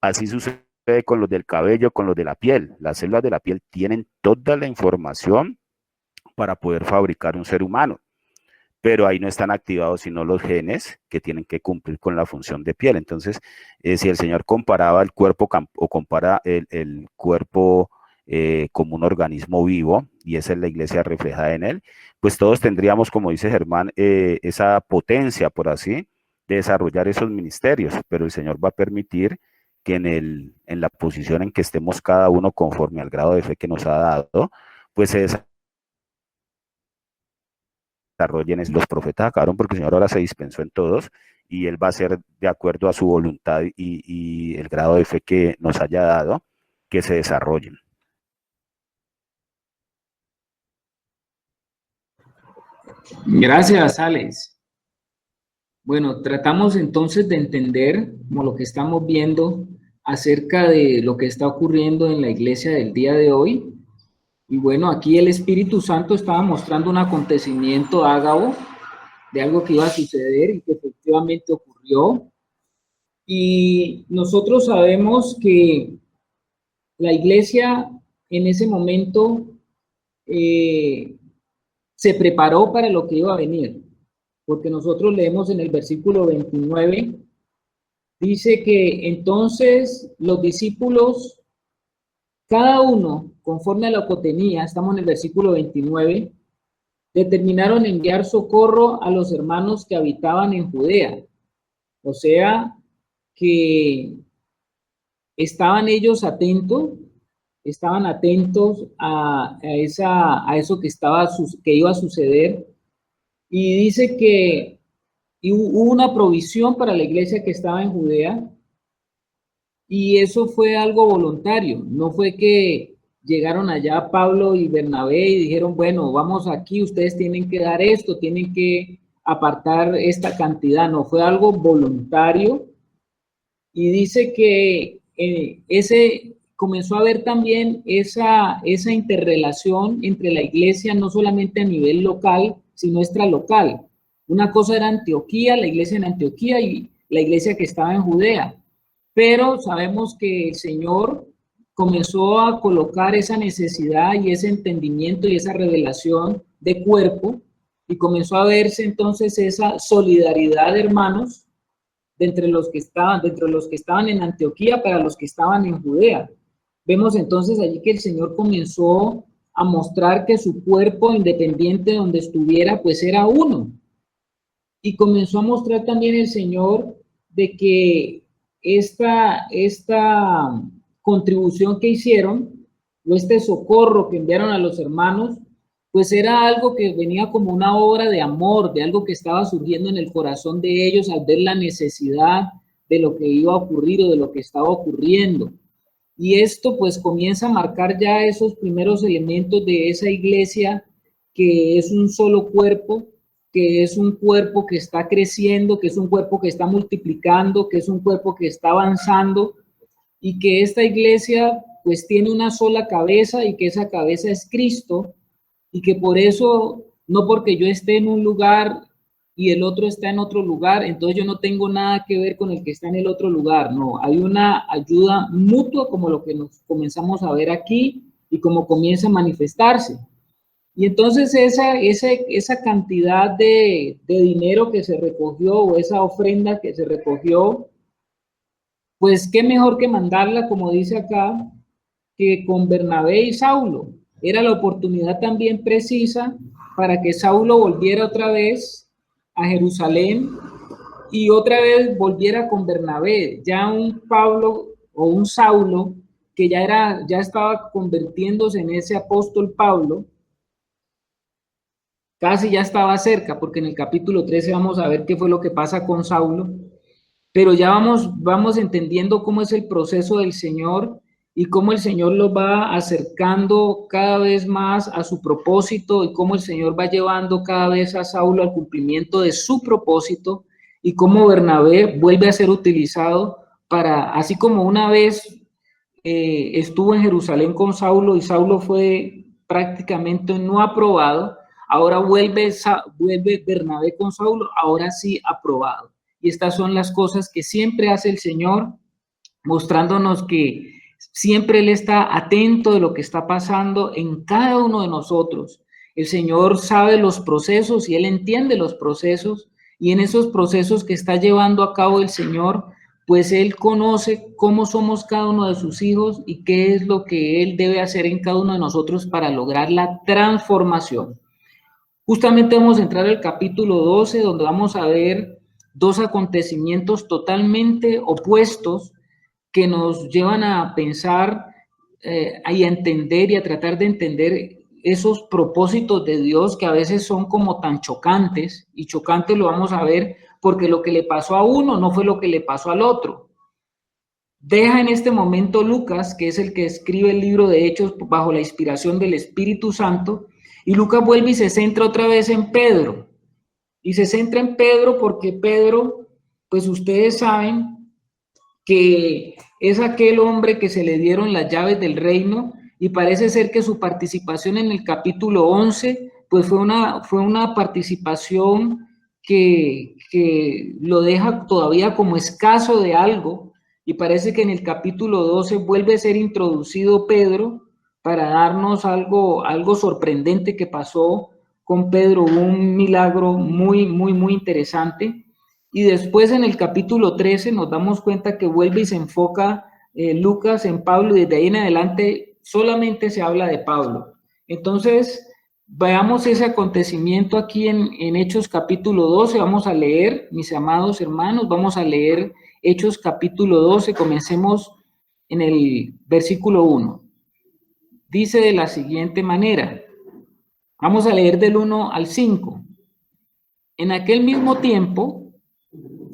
Así sucede con los del cabello, con los de la piel. Las células de la piel tienen toda la información para poder fabricar un ser humano, pero ahí no están activados sino los genes que tienen que cumplir con la función de piel. Entonces, si el Señor comparaba el cuerpo o compara el cuerpo como un organismo vivo, y esa es la iglesia reflejada en él, pues todos tendríamos, como dice Germán, esa potencia, por así, de desarrollar esos ministerios, pero el Señor va a permitir que en la posición en que estemos cada uno conforme al grado de fe que nos ha dado, pues se desarrollen. Los profetas acabaron porque el Señor ahora se dispensó en todos y Él va a ser de acuerdo a su voluntad y el grado de fe que nos haya dado, que se desarrollen. Gracias, Alex. Bueno, tratamos entonces de entender como lo que estamos viendo acerca de lo que está ocurriendo en la iglesia del día de hoy. Y bueno, aquí el Espíritu Santo estaba mostrando un acontecimiento ágabo de algo que iba a suceder y que efectivamente ocurrió. Y nosotros sabemos que la iglesia en ese momento se preparó para lo que iba a venir, porque nosotros leemos en el versículo 29, dice que entonces los discípulos, cada uno conforme a lo que tenía, estamos en el versículo 29, determinaron enviar socorro a los hermanos que habitaban en Judea. O sea, que estaban ellos atentos, estaban atentos a eso que iba a suceder. Y dice que hubo una provisión para la iglesia que estaba en Judea, y eso fue algo voluntario. No fue que llegaron allá Pablo y Bernabé y dijeron, bueno, vamos aquí, ustedes tienen que dar esto, tienen que apartar esta cantidad. No, fue algo voluntario. Y dice que comenzó a haber también esa interrelación entre la iglesia, no solamente a nivel local, sino extralocal. Una cosa era Antioquía, la iglesia en Antioquía y la iglesia que estaba en Judea. Pero sabemos que el Señor comenzó a colocar esa necesidad y ese entendimiento y esa revelación de cuerpo, y comenzó a verse entonces esa solidaridad de hermanos de entre los que estaban en Antioquía para los que estaban en Judea. Vemos entonces allí que el Señor comenzó a mostrar que su cuerpo, independiente de donde estuviera, pues era uno. Y comenzó a mostrar también el Señor de que esta contribución que hicieron, o este socorro que enviaron a los hermanos, pues era algo que venía como una obra de amor, de algo que estaba surgiendo en el corazón de ellos al ver la necesidad de lo que iba a ocurrir o de lo que estaba ocurriendo. Y esto pues comienza a marcar ya esos primeros elementos de esa iglesia que es un solo cuerpo, que es un cuerpo que está creciendo, que es un cuerpo que está multiplicando, que es un cuerpo que está avanzando, y que esta iglesia pues tiene una sola cabeza y que esa cabeza es Cristo, y que por eso, no porque yo esté en un lugar y el otro está en otro lugar, entonces yo no tengo nada que ver con el que está en el otro lugar. No, hay una ayuda mutua como lo que nos comenzamos a ver aquí y como comienza a manifestarse. Y entonces esa cantidad de dinero que se recogió o esa ofrenda que se recogió, pues qué mejor que mandarla, como dice acá, que con Bernabé y Saulo. Era la oportunidad también precisa para que Saulo volviera otra vez a Jerusalén y otra vez volviera con Bernabé. Ya un Pablo o un Saulo que ya estaba convirtiéndose en ese apóstol Pablo, casi ya estaba cerca, porque en el capítulo 13 vamos a ver qué fue lo que pasa con Saulo, pero ya vamos entendiendo cómo es el proceso del Señor y cómo el Señor lo va acercando cada vez más a su propósito y cómo el Señor va llevando cada vez a Saulo al cumplimiento de su propósito y cómo Bernabé vuelve a ser utilizado para, así como una vez estuvo en Jerusalén con Saulo y Saulo fue prácticamente no aprobado, ahora vuelve Bernabé con Saulo, ahora sí aprobado. Y estas son las cosas que siempre hace el Señor, mostrándonos que siempre Él está atento de lo que está pasando en cada uno de nosotros. El Señor sabe los procesos y Él entiende los procesos, y en esos procesos que está llevando a cabo el Señor, pues Él conoce cómo somos cada uno de sus hijos y qué es lo que Él debe hacer en cada uno de nosotros para lograr la transformación. Justamente vamos a entrar al capítulo 12, donde vamos a ver dos acontecimientos totalmente opuestos que nos llevan a pensar y a entender y a tratar de entender esos propósitos de Dios que a veces son como tan chocantes, y chocantes lo vamos a ver porque lo que le pasó a uno no fue lo que le pasó al otro. Deja en este momento Lucas, que es el que escribe el libro de Hechos bajo la inspiración del Espíritu Santo, y Lucas vuelve y se centra otra vez en Pedro. Y se centra en Pedro porque Pedro, pues ustedes saben que es aquel hombre que se le dieron las llaves del reino, y parece ser que su participación en el capítulo 11, pues fue una participación que lo deja todavía como escaso de algo, y parece que en el capítulo 12 vuelve a ser introducido Pedro para darnos algo sorprendente que pasó con Pedro, un milagro muy, muy, muy interesante. Y después en el capítulo 13 nos damos cuenta que vuelve y se enfoca Lucas en Pablo, y desde ahí en adelante solamente se habla de Pablo. Entonces, veamos ese acontecimiento aquí en Hechos capítulo 12. Vamos a leer, mis amados hermanos, vamos a leer Hechos capítulo 12, comencemos en el versículo 1. Dice de la siguiente manera, vamos a leer del 1 al 5. En aquel mismo tiempo,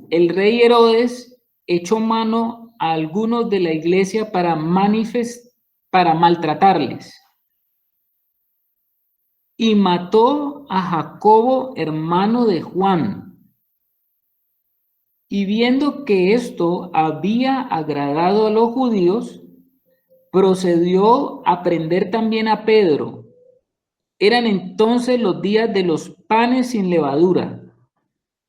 el rey Herodes echó mano a algunos de la iglesia para maltratarles, y mató a Jacobo, hermano de Juan. Y viendo que esto había agradado a los judíos, procedió a prender también a Pedro. Eran entonces los días de los panes sin levadura.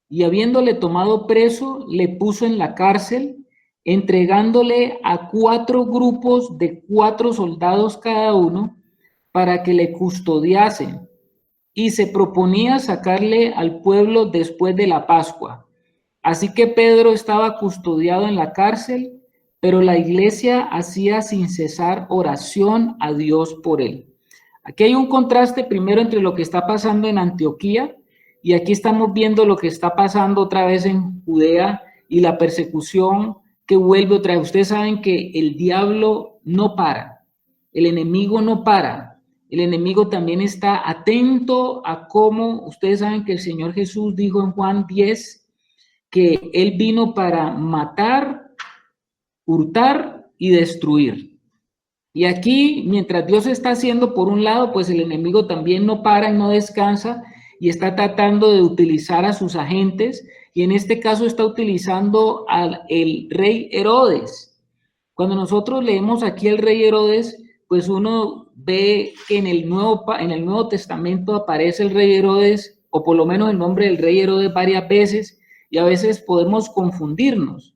Y habiéndole tomado preso, le puso en la cárcel, entregándole a 4 grupos de 4 soldados cada uno, para que le custodiasen, y se proponía sacarle al pueblo después de la Pascua. Así que Pedro estaba custodiado en la cárcel, pero la iglesia hacía sin cesar oración a Dios por él. Aquí hay un contraste primero entre lo que está pasando en Antioquía, y aquí estamos viendo lo que está pasando otra vez en Judea y la persecución que vuelve otra vez. Ustedes saben que el diablo no para, el enemigo no para. el enemigo también está atento a cómo, ustedes saben que el Señor Jesús dijo en Juan 10 que Él vino para matar, hurtar y destruir. Y aquí, mientras Dios está haciendo por un lado, pues el enemigo también no para y no descansa y está tratando de utilizar a sus agentes, y en este caso está utilizando al rey Herodes. Cuando nosotros leemos aquí el rey Herodes, pues uno ve que en el Nuevo Testamento aparece el rey Herodes, o por lo menos el nombre del rey Herodes varias veces, y a veces podemos confundirnos,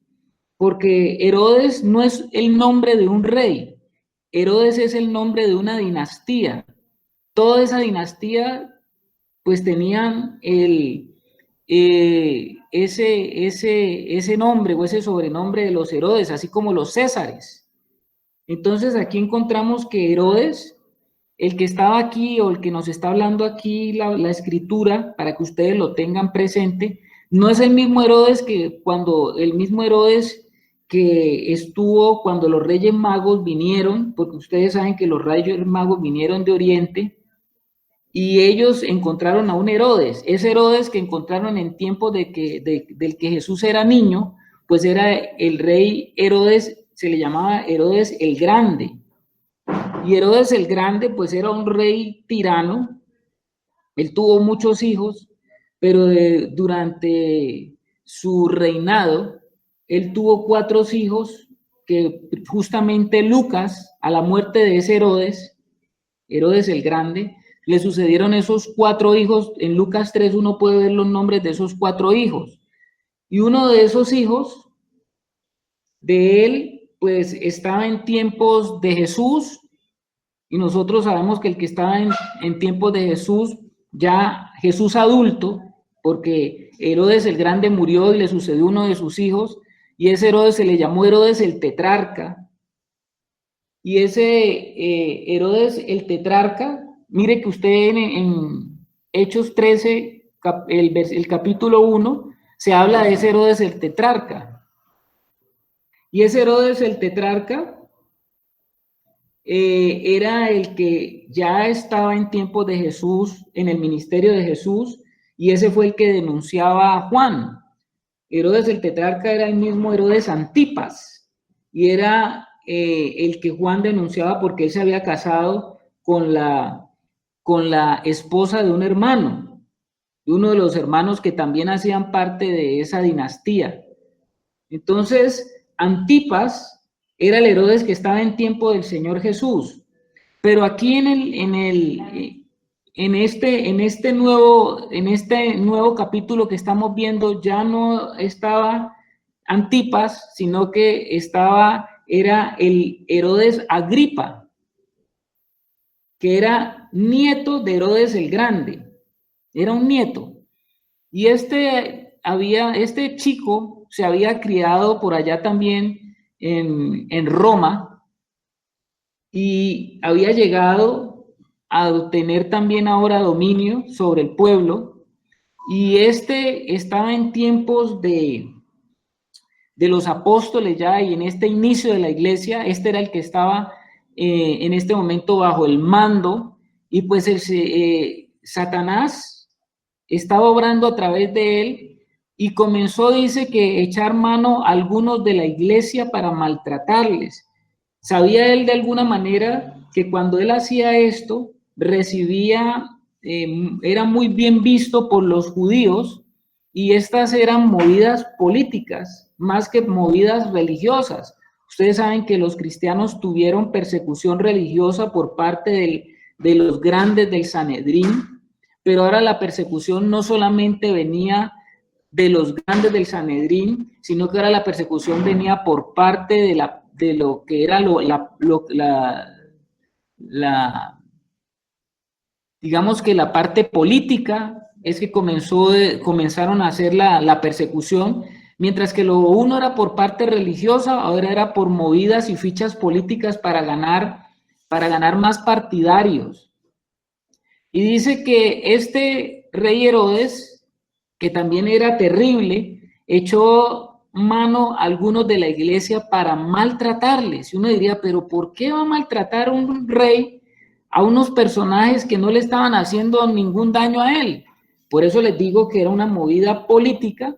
porque Herodes no es el nombre de un rey, Herodes es el nombre de una dinastía. Toda esa dinastía pues tenían ese nombre o ese sobrenombre de los Herodes, así como los Césares. Entonces aquí encontramos que Herodes, el que estaba aquí o el que nos está hablando aquí la escritura, para que ustedes lo tengan presente, no es el mismo Herodes que estuvo cuando los Reyes Magos vinieron, porque ustedes saben que los Reyes Magos vinieron de Oriente, y ellos encontraron a un Herodes. Ese Herodes que encontraron en tiempos del que Jesús era niño, pues era el rey Herodes, se le llamaba Herodes el Grande. Y Herodes el Grande, pues era un rey tirano. Él tuvo muchos hijos, pero durante su reinado, él tuvo 4 hijos, que justamente Lucas, a la muerte de ese Herodes el Grande, le sucedieron esos 4 hijos. En Lucas 3 uno puede ver los nombres de esos 4 hijos. Y uno de esos hijos de él, pues estaba en tiempos de Jesús, y nosotros sabemos que el que estaba en tiempos de Jesús, ya Jesús adulto, porque Herodes el Grande murió y le sucedió uno de sus hijos, y ese Herodes se le llamó Herodes el Tetrarca. Y ese Herodes el Tetrarca, mire que usted en Hechos 13, el capítulo 1, se habla de ese Herodes el Tetrarca. Y ese Herodes el Tetrarca era el que ya estaba en tiempos de Jesús, en el ministerio de Jesús, y ese fue el que denunciaba a Juan. Herodes el Tetrarca era el mismo Herodes Antipas, y era el que Juan denunciaba porque él se había casado con la esposa de un hermano, de uno de los hermanos que también hacían parte de esa dinastía. Entonces, Antipas era el Herodes que estaba en tiempo del Señor Jesús. Pero aquí en este nuevo capítulo que estamos viendo, ya no estaba Antipas, sino que era el Herodes Agripa, que era nieto de Herodes el Grande. Era un nieto. Y este chico se había criado por allá también en Roma, y había llegado a tener también ahora dominio sobre el pueblo, y estaba en tiempos de los apóstoles ya, y en este inicio de la iglesia, era el que estaba en este momento bajo el mando, y pues Satanás estaba obrando a través de él, y comenzó, dice, que echar mano a algunos de la iglesia para maltratarles. Sabía él de alguna manera que cuando él hacía esto, era muy bien visto por los judíos, y estas eran movidas políticas más que movidas religiosas. Ustedes saben que los cristianos tuvieron persecución religiosa por parte de los grandes del Sanedrín, pero ahora la persecución no solamente venía de los grandes del Sanedrín, sino que ahora la persecución venía por parte de lo que era digamos que la parte política. Es que comenzaron a hacer la persecución, mientras que lo uno era por parte religiosa, ahora era por movidas y fichas políticas para ganar más partidarios. Y dice que este rey Herodes, que también era terrible, echó mano a algunos de la iglesia para maltratarles. Y uno diría, pero ¿por qué va a maltratar un rey a unos personajes que no le estaban haciendo ningún daño a él. Por eso les digo que era una movida política,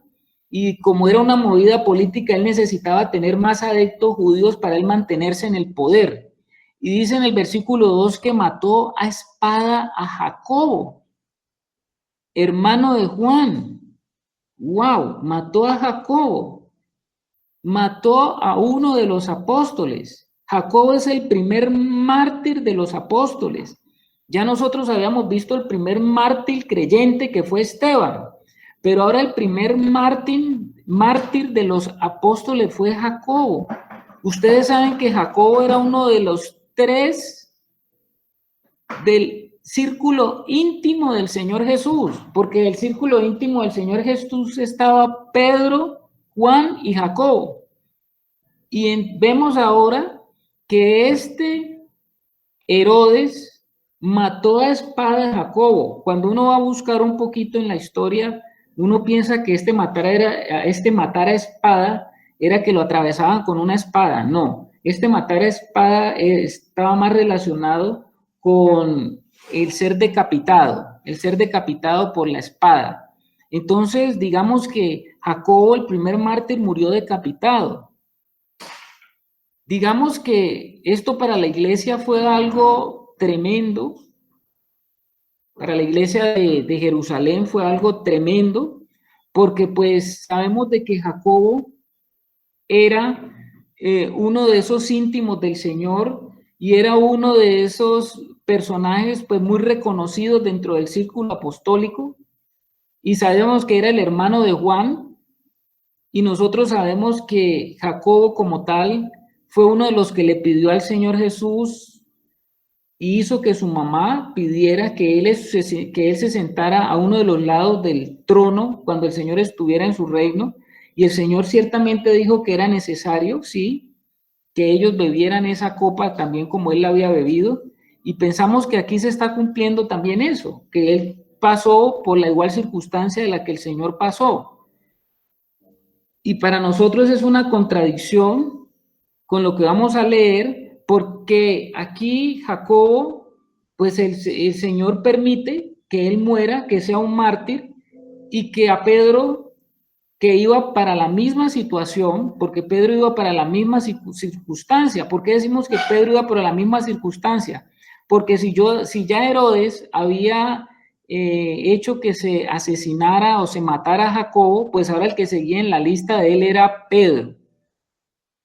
y como era una movida política, él necesitaba tener más adeptos judíos para él mantenerse en el poder. Y dice en el versículo 2 que mató a espada a Jacobo, hermano de Juan. ¡Wow! Mató a Jacobo. Mató a uno de los apóstoles. Jacobo es el primer mártir de los apóstoles. Ya nosotros habíamos visto el primer mártir creyente, que fue Esteban, pero ahora el primer mártir de los apóstoles fue Jacobo. Ustedes saben que Jacobo era uno de los 3 del círculo íntimo del Señor Jesús, porque del círculo íntimo del Señor Jesús estaba Pedro, Juan y Jacobo. Y vemos ahora que este Herodes mató a espada a Jacobo. Cuando uno va a buscar un poquito en la historia, uno piensa que este matar a espada era que lo atravesaban con una espada. No, este matar a espada estaba más relacionado con el ser decapitado por la espada. Entonces, digamos que Jacobo, el primer mártir, murió decapitado. Digamos que esto para la iglesia fue algo tremendo. Para la iglesia de Jerusalén fue algo tremendo, porque pues sabemos de que Jacobo era uno de esos íntimos del Señor, y era uno de esos personajes pues muy reconocidos dentro del círculo apostólico, y sabemos que era el hermano de Juan, y nosotros sabemos que Jacobo como tal fue uno de los que le pidió al Señor Jesús y hizo que su mamá pidiera que él se sentara a uno de los lados del trono cuando el Señor estuviera en su reino, y el Señor ciertamente dijo que era necesario, sí, que ellos bebieran esa copa también como él la había bebido, y pensamos que aquí se está cumpliendo también eso, que él pasó por la igual circunstancia de la que el Señor pasó. Y para nosotros es una contradicción con lo que vamos a leer, porque aquí Jacobo, pues el Señor permite que él muera, que sea un mártir, y que a Pedro, que iba para la misma situación, porque Pedro iba para la misma circunstancia. ¿Por qué decimos que Pedro iba para la misma circunstancia? Porque si ya Herodes había hecho que se asesinara o se matara a Jacobo, pues ahora el que seguía en la lista de él era Pedro.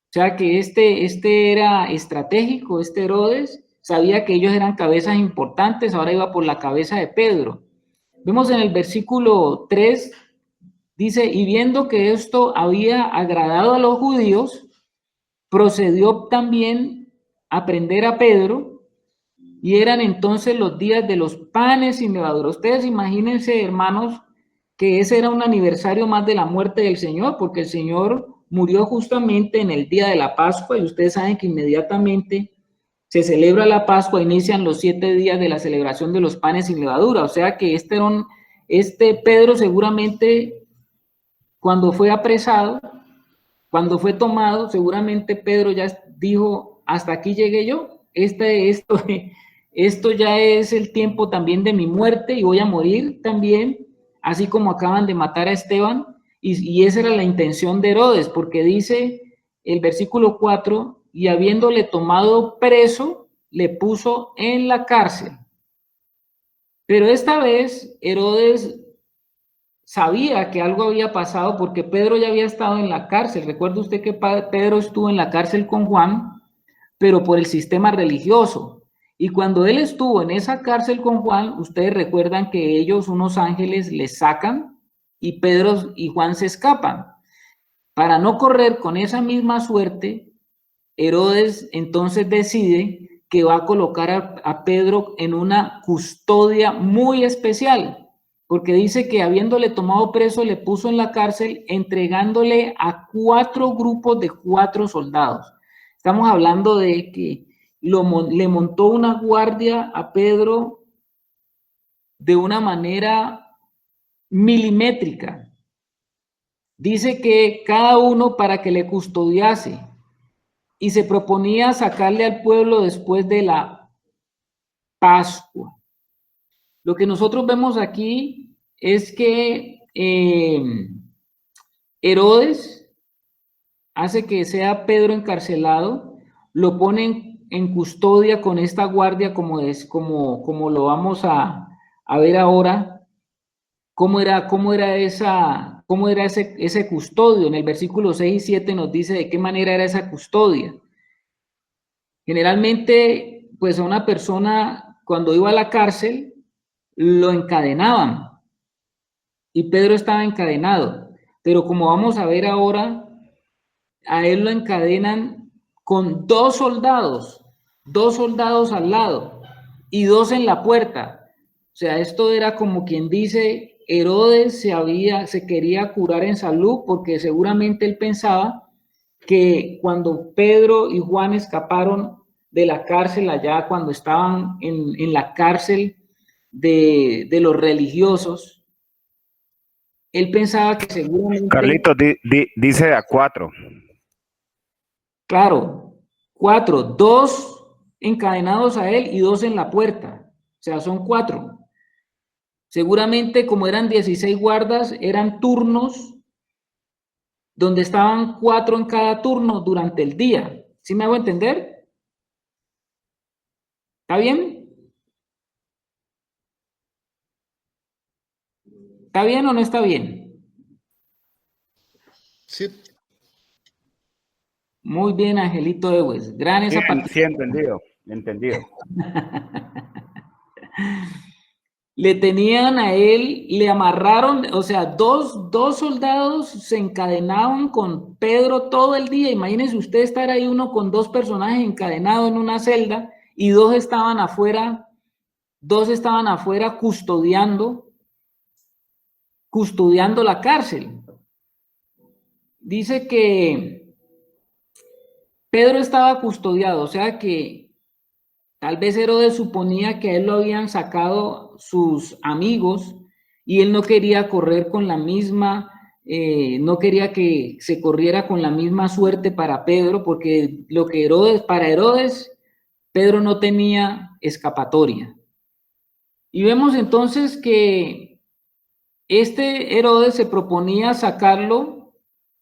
O sea que este era estratégico, este Herodes sabía que ellos eran cabezas importantes, ahora iba por la cabeza de Pedro. Vemos en el versículo 3, dice, y viendo que esto había agradado a los judíos, procedió también a prender a Pedro, y eran entonces los días de los panes sin levadura. Ustedes imagínense, hermanos, que ese era un aniversario más de la muerte del Señor, porque el Señor murió justamente en el día de la Pascua, y ustedes saben que inmediatamente se celebra la Pascua, inician los 7 días de la celebración de los panes sin levadura. O sea que este Pedro seguramente, cuando fue apresado, cuando fue tomado, seguramente Pedro ya dijo, hasta aquí llegué yo, esto ya es el tiempo también de mi muerte, y voy a morir también, así como acaban de matar a Esteban. Y esa era la intención de Herodes, porque dice el versículo 4, y habiéndole tomado preso, le puso en la cárcel. Pero esta vez Herodes sabía que algo había pasado, porque Pedro ya había estado en la cárcel. Recuerde usted que Pedro estuvo en la cárcel con Juan, pero por el sistema religioso. Y cuando él estuvo en esa cárcel con Juan, ustedes recuerdan que ellos, unos ángeles, le sacan, y Pedro y Juan se escapan. Para no correr con esa misma suerte, Herodes entonces decide que va a colocar a Pedro en una custodia muy especial, porque dice que habiéndole tomado preso, le puso en la cárcel, entregándole a 4 grupos de 4 soldados. Estamos hablando de que le montó una guardia a Pedro de una manera milimétrica. Dice que cada uno para que le custodiase, y se proponía sacarle al pueblo después de la Pascua. Lo que nosotros vemos aquí es que Herodes hace que sea Pedro encarcelado, lo pone en custodia con esta guardia, como lo vamos a ver ahora, cómo era ese custodio. En el versículo 6 y 7 nos dice de qué manera era esa custodia. Generalmente, pues a una persona, cuando iba a la cárcel, lo encadenaban, y Pedro estaba encadenado, pero como vamos a ver ahora, a él lo encadenan con dos soldados al lado y dos en la puerta. O sea, esto era como quien dice, Herodes se quería curar en salud, porque seguramente él pensaba que cuando Pedro y Juan escaparon de la cárcel allá, cuando estaban en la cárcel de los religiosos, él pensaba que seguramente... Carlitos, dice a 4. Claro, 4, 2 encadenados a él y 2 en la puerta. O sea, son 4. Seguramente, como eran 16 guardas, eran turnos donde estaban 4 en cada turno durante el día. ¿Sí me hago entender? ¿Está bien? ¿Está bien o no está bien? Sí. Muy bien, Angelito Ewes. Gran esa parte. Sí, entendido. Le tenían a él, le amarraron, o sea, dos soldados se encadenaban con Pedro todo el día. Imagínense usted estar ahí, uno con 2 personajes encadenados en una celda, y 2 estaban afuera custodiando la cárcel. Dice que Pedro estaba custodiado, o sea que tal vez Herodes suponía que a él lo habían sacado sus amigos y él no quería correr con la misma, no quería que se corriera con la misma suerte para Pedro, porque para Herodes, Pedro no tenía escapatoria. Y vemos entonces que este Herodes se proponía sacarlo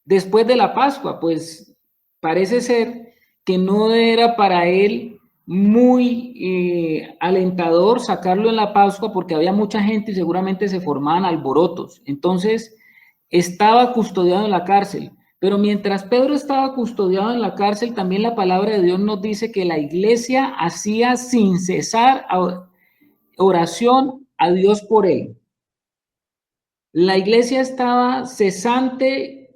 después de la Pascua, pues parece ser que no era para él muy alentador sacarlo en la Pascua, porque había mucha gente y seguramente se formaban alborotos. Entonces estaba custodiado en la cárcel, pero mientras Pedro estaba custodiado en la cárcel, también la palabra de Dios nos dice que la iglesia hacía sin cesar oración a Dios por él. La iglesia estaba cesante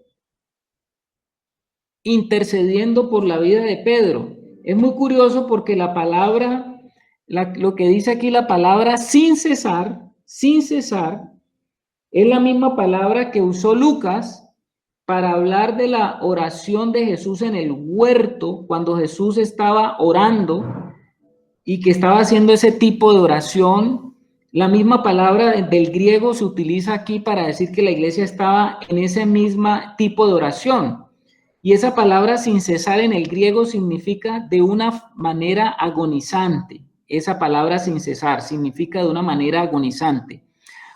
intercediendo por la vida de Pedro. Es muy curioso porque la palabra, lo que dice aquí la palabra sin cesar, es la misma palabra que usó Lucas para hablar de la oración de Jesús en el huerto, cuando Jesús estaba orando y que estaba haciendo ese tipo de oración. La misma palabra del griego se utiliza aquí para decir que la iglesia estaba en ese mismo tipo de oración. Y esa palabra sin cesar en el griego significa de una manera agonizante. Esa palabra sin cesar significa de una manera agonizante.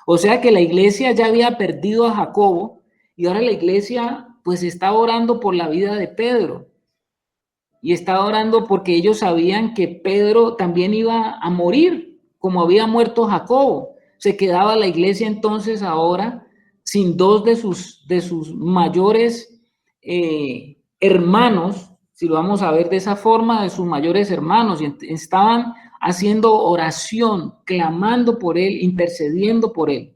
O sea que la iglesia ya había perdido a Jacobo y ahora la iglesia pues está orando por la vida de Pedro. Y estaba orando porque ellos sabían que Pedro también iba a morir, como había muerto Jacobo. Se quedaba la iglesia entonces ahora sin 2 de sus mayores hermanos, si lo vamos a ver de esa forma, de sus mayores hermanos, y estaban haciendo oración, clamando por él, intercediendo por él.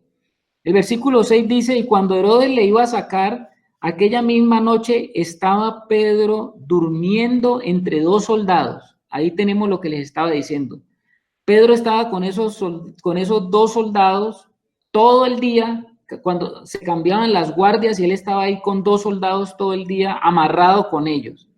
El versículo 6 dice, y cuando Herodes le iba a sacar, aquella misma noche estaba Pedro durmiendo entre 2 soldados. Ahí tenemos lo que les estaba diciendo. Pedro estaba con esos 2 soldados todo el día, cuando se cambiaban las guardias, y él estaba ahí con 2 soldados todo el día, amarrado con ellos.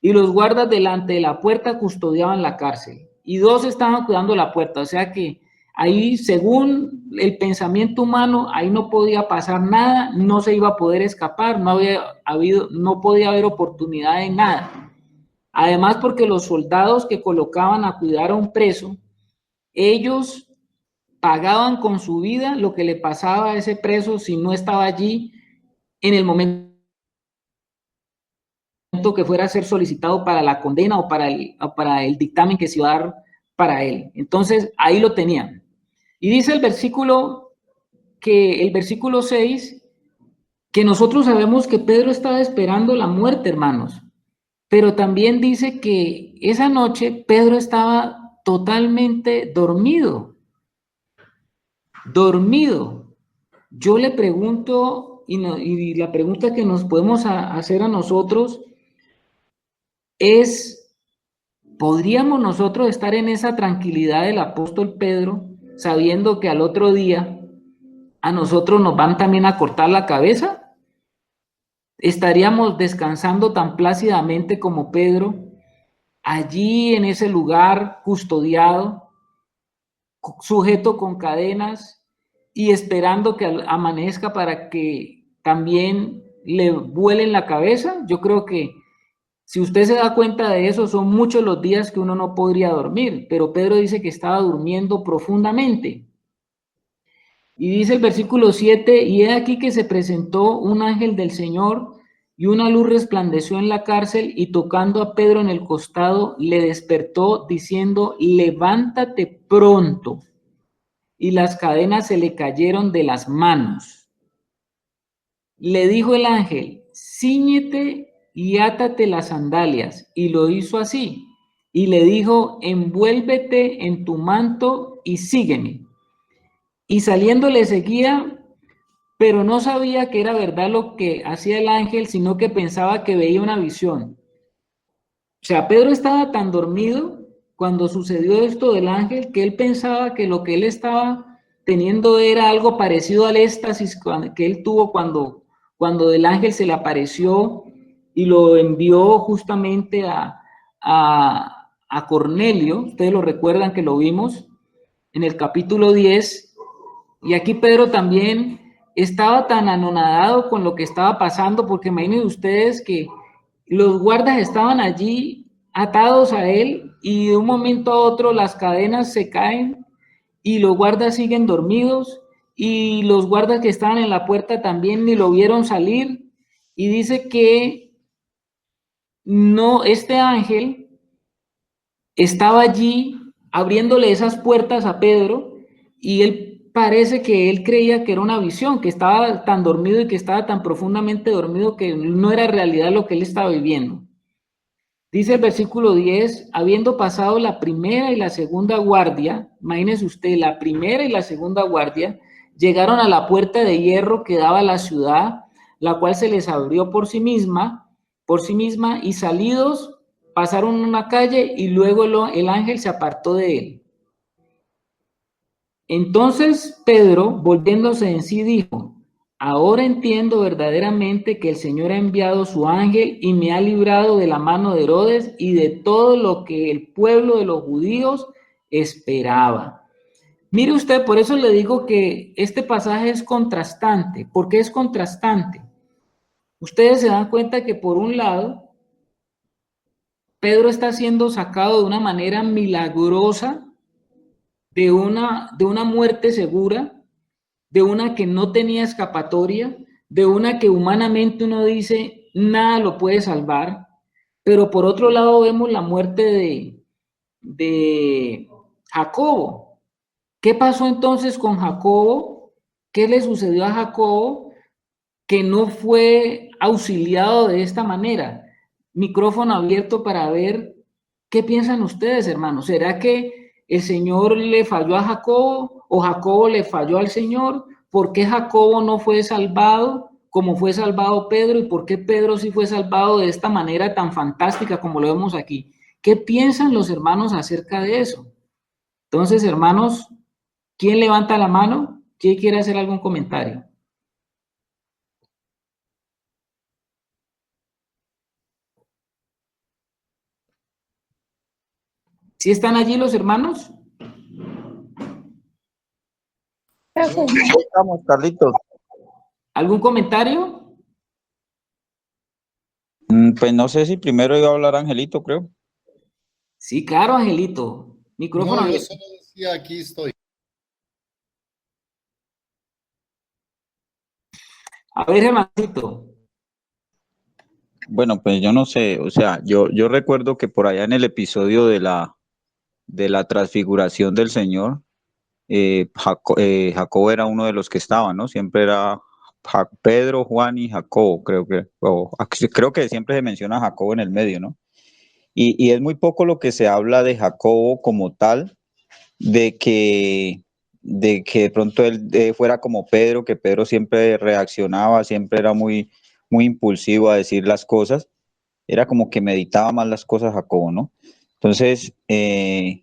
Y los guardas delante de la puerta custodiaban la cárcel. Y 2 estaban cuidando la puerta, o sea que ahí, según el pensamiento humano, ahí no podía pasar nada, no se iba a poder escapar, no podía haber oportunidad de nada. Además, porque los soldados que colocaban a cuidar a un preso ellos pagaban con su vida lo que le pasaba a ese preso si no estaba allí en el momento que fuera a ser solicitado para la condena o para el dictamen que se iba a dar para él. Entonces, ahí lo tenían. Y dice el versículo 6, que nosotros sabemos que Pedro estaba esperando la muerte, hermanos, pero también dice que esa noche Pedro estaba totalmente dormido. Yo le pregunto, y la pregunta que nos podemos hacer a nosotros es, ¿podríamos nosotros estar en esa tranquilidad del apóstol Pedro, sabiendo que al otro día a nosotros nos van también a cortar la cabeza? ¿Estaríamos descansando tan plácidamente como Pedro, allí en ese lugar custodiado, sujeto con cadenas y esperando que amanezca para que también le vuelen la cabeza? Yo creo que si usted se da cuenta de eso, son muchos los días que uno no podría dormir, pero Pedro dice que estaba durmiendo profundamente. Y dice el versículo 7, y he aquí que se presentó un ángel del Señor y una luz resplandeció en la cárcel y tocando a Pedro en el costado le despertó diciendo, levántate pronto. Y las cadenas se le cayeron de las manos. Le dijo el ángel, cíñete y átate las sandalias. Y lo hizo así. Y le dijo, envuélvete en tu manto y sígueme. Y saliendo le seguía, pero no sabía que era verdad lo que hacía el ángel, sino que pensaba que veía una visión. O sea, Pedro estaba tan dormido cuando sucedió esto del ángel que él pensaba que lo que él estaba teniendo era algo parecido al éxtasis que él tuvo cuando el ángel se le apareció y lo envió justamente a Cornelio. Ustedes lo recuerdan que lo vimos en el capítulo 10. Y aquí Pedro también estaba tan anonadado con lo que estaba pasando, porque imaginen ustedes que los guardas estaban allí atados a él y de un momento a otro las cadenas se caen y los guardas siguen dormidos y los guardas que estaban en la puerta también ni lo vieron salir. Y dice que no, este ángel estaba allí abriéndole esas puertas a Pedro y él parece que él creía que era una visión, que estaba tan dormido y que estaba tan profundamente dormido que no era realidad lo que él estaba viviendo. Dice el versículo 10, habiendo pasado la primera y la segunda guardia, imagínese usted, la primera y la segunda guardia, llegaron a la puerta de hierro que daba a la ciudad, la cual se les abrió por sí misma, y salidos pasaron una calle y luego el ángel se apartó de él. Entonces Pedro, volviéndose en sí, dijo, ahora entiendo verdaderamente que el Señor ha enviado su ángel y me ha librado de la mano de Herodes y de todo lo que el pueblo de los judíos esperaba. Mire usted, por eso le digo que este pasaje es contrastante. ¿Por qué es contrastante? Ustedes se dan cuenta que por un lado, Pedro está siendo sacado de una manera milagrosa de una muerte segura, de una que no tenía escapatoria, de una que humanamente uno dice nada lo puede salvar, pero por otro lado vemos la muerte de Jacobo. ¿Qué pasó entonces con Jacobo? ¿Qué le sucedió a Jacobo que no fue auxiliado de esta manera? Micrófono abierto para ver qué piensan ustedes, hermanos. ¿Será que el Señor le falló a Jacobo o Jacobo le falló al Señor? ¿Por qué Jacobo no fue salvado como fue salvado Pedro? ¿Y por qué Pedro sí fue salvado de esta manera tan fantástica como lo vemos aquí? ¿Qué piensan los hermanos acerca de eso? Entonces, hermanos, ¿quién levanta la mano? ¿Quién quiere hacer algún comentario? ¿Sí están allí los hermanos? Estamos, Carlitos. ¿Algún comentario? Pues no sé si primero iba a hablar Angelito, creo. Sí, claro, Angelito. Micrófono No, yo abierto. solo Sí, aquí estoy. A ver, hermanito. Bueno, pues yo no sé, o sea, yo recuerdo que por allá en el episodio de la transfiguración del Señor, Jacobo era uno de los que estaba, ¿no? Siempre era Pedro, Juan y Jacobo, creo que siempre se menciona a Jacobo en el medio, ¿no? Y es muy poco lo que se habla de Jacobo como tal, de que de pronto él fuera como Pedro, que Pedro siempre reaccionaba, siempre era muy impulsivo a decir las cosas, era como que meditaba más las cosas Jacobo, ¿no? Entonces,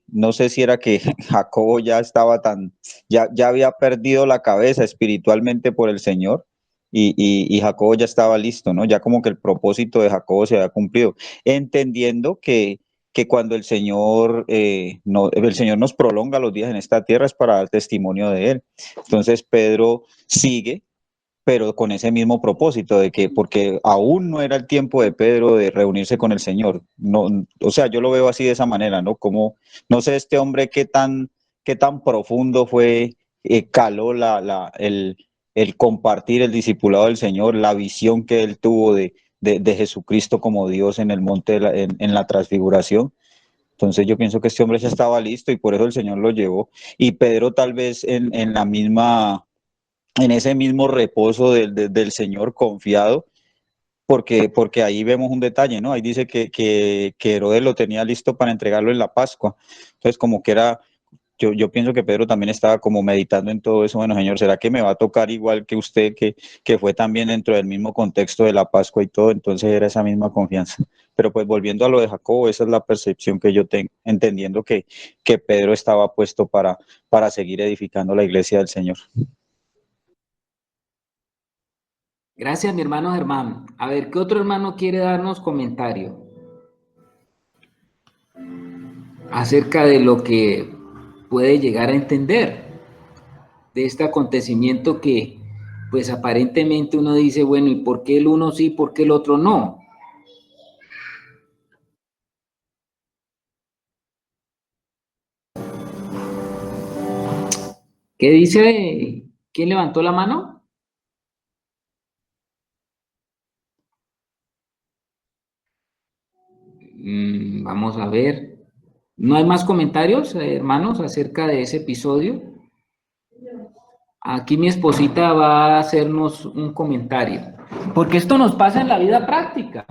no sé si era que Jacobo ya estaba ya había perdido la cabeza espiritualmente por el Señor y Jacobo ya estaba listo, ¿no? Ya como que el propósito de Jacobo se había cumplido, entendiendo que cuando el Señor nos prolonga los días en esta tierra es para dar testimonio de Él. Entonces, Pedro sigue, pero con ese mismo propósito de que, porque aún no era el tiempo de Pedro de reunirse con el Señor. No, o sea, yo lo veo así de esa manera, ¿no? Como, no sé, este hombre qué tan profundo fue, caló el compartir el discipulado del Señor, la visión que él tuvo de Jesucristo como Dios en el monte, en la transfiguración. Entonces yo pienso que este hombre ya estaba listo y por eso el Señor lo llevó. Y Pedro tal vez en ese mismo reposo del Señor confiado, porque ahí vemos un detalle, ¿no? Ahí dice que Herodes lo tenía listo para entregarlo en la Pascua. Entonces, como que era, yo pienso que Pedro también estaba como meditando en todo eso. Bueno, Señor, ¿será que me va a tocar igual que usted, que fue también dentro del mismo contexto de la Pascua y todo? Entonces era esa misma confianza. Pero pues volviendo a lo de Jacobo, esa es la percepción que yo tengo, entendiendo que Pedro estaba puesto para seguir edificando la iglesia del Señor. Gracias, mi hermano Germán. A ver, ¿qué otro hermano quiere darnos comentario acerca de lo que puede llegar a entender de este acontecimiento que, pues aparentemente uno dice, bueno, ¿y por qué el uno sí, por qué el otro no? ¿Qué dice? ¿Quién levantó la mano? Vamos a ver. ¿No hay más comentarios, hermanos, acerca de ese episodio? Aquí mi esposita va a hacernos un comentario, porque esto nos pasa en la vida práctica.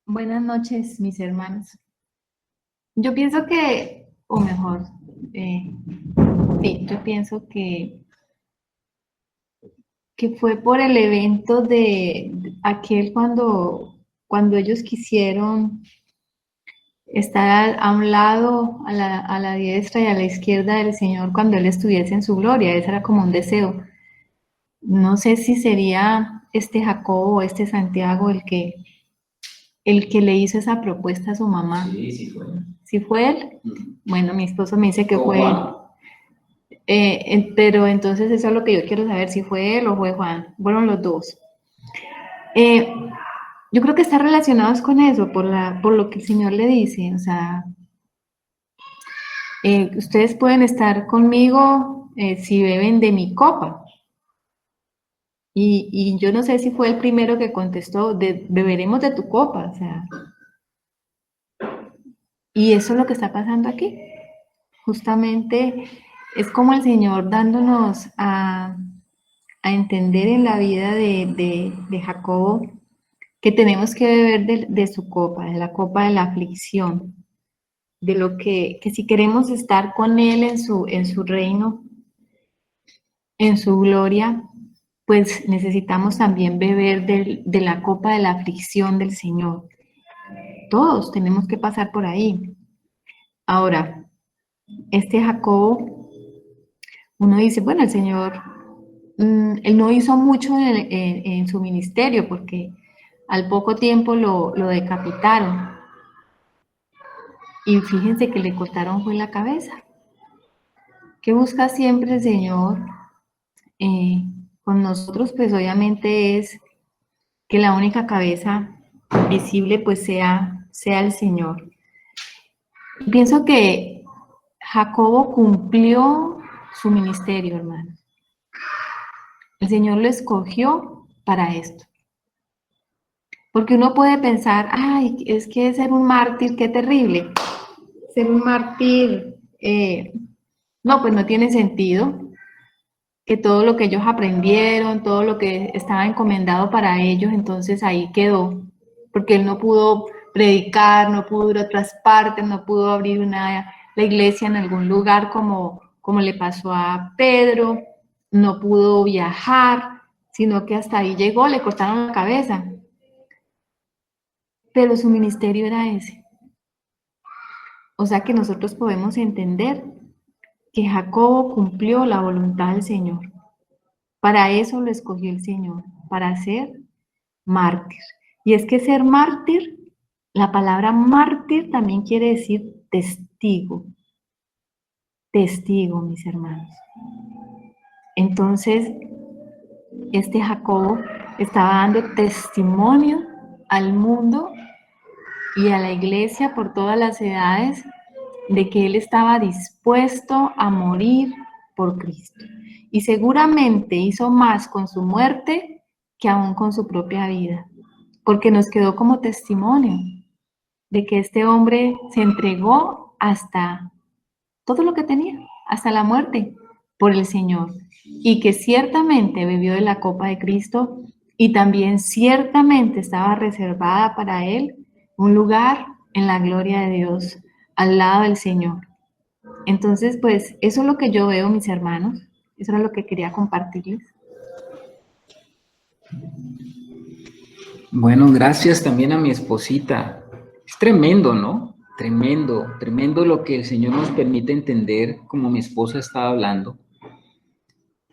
Buenas noches, mis hermanos. Yo pienso que, o mejor, sí, yo pienso que fue por el evento de aquel cuando ellos quisieron estar a un lado, a la diestra y a la izquierda del Señor cuando Él estuviese en su gloria. Ese era como un deseo. No sé si sería este Jacobo o este Santiago el que le hizo esa propuesta a su mamá. Sí, sí fue. ¿Sí fue él? Bueno, mi esposo me dice que ¿O fue él. Juan? Pero entonces eso es lo que yo quiero saber, si fue él o fue Juan. Fueron los dos. Yo creo que está relacionado con eso, por lo que el Señor le dice. O sea, ustedes pueden estar conmigo si beben de mi copa. Y yo no sé si fue el primero que contestó, beberemos de tu copa. O sea, y eso es lo que está pasando aquí. Justamente es como el Señor dándonos a entender en la vida de Jacobo que tenemos que beber de su copa, de la copa de la aflicción, de lo que si queremos estar con Él en su reino, en su gloria, pues necesitamos también beber de la copa de la aflicción del Señor. Todos tenemos que pasar por ahí. Ahora, este Jacobo, uno dice, bueno, el Señor, él no hizo mucho en su ministerio porque al poco tiempo lo decapitaron. Y fíjense que le cortaron fue la cabeza. ¿Qué busca siempre el Señor eh, con nosotros? Pues obviamente es que la única cabeza visible pues sea el Señor. Pienso que Jacobo cumplió su ministerio, hermano. El Señor lo escogió para esto. Porque uno puede pensar, ay, es que ser un mártir, qué terrible. Ser un mártir, no, pues no tiene sentido. Que todo lo que ellos aprendieron, todo lo que estaba encomendado para ellos, entonces ahí quedó. Porque él no pudo predicar, no pudo ir a otras partes, no pudo abrir la iglesia en algún lugar como le pasó a Pedro, no pudo viajar, sino que hasta ahí llegó, le cortaron la cabeza. Pero su ministerio era ese. O sea que nosotros podemos entender que Jacobo cumplió la voluntad del Señor. Para eso lo escogió el Señor, para ser mártir. Y es que ser mártir, la palabra mártir también quiere decir testigo. Testigo, mis hermanos. Entonces, este Jacobo estaba dando testimonio al mundo y a la iglesia por todas las edades de que él estaba dispuesto a morir por Cristo. Y seguramente hizo más con su muerte que aún con su propia vida, porque nos quedó como testimonio de que este hombre se entregó hasta todo lo que tenía, hasta la muerte, por el Señor, y que ciertamente bebió de la copa de Cristo y también ciertamente estaba reservada para él un lugar en la gloria de Dios, al lado del Señor. Entonces, pues, eso es lo que yo veo, mis hermanos. Eso era lo que quería compartirles. Bueno, gracias también a mi esposita. Es tremendo, ¿no? Tremendo, tremendo lo que el Señor nos permite entender, como mi esposa estaba hablando.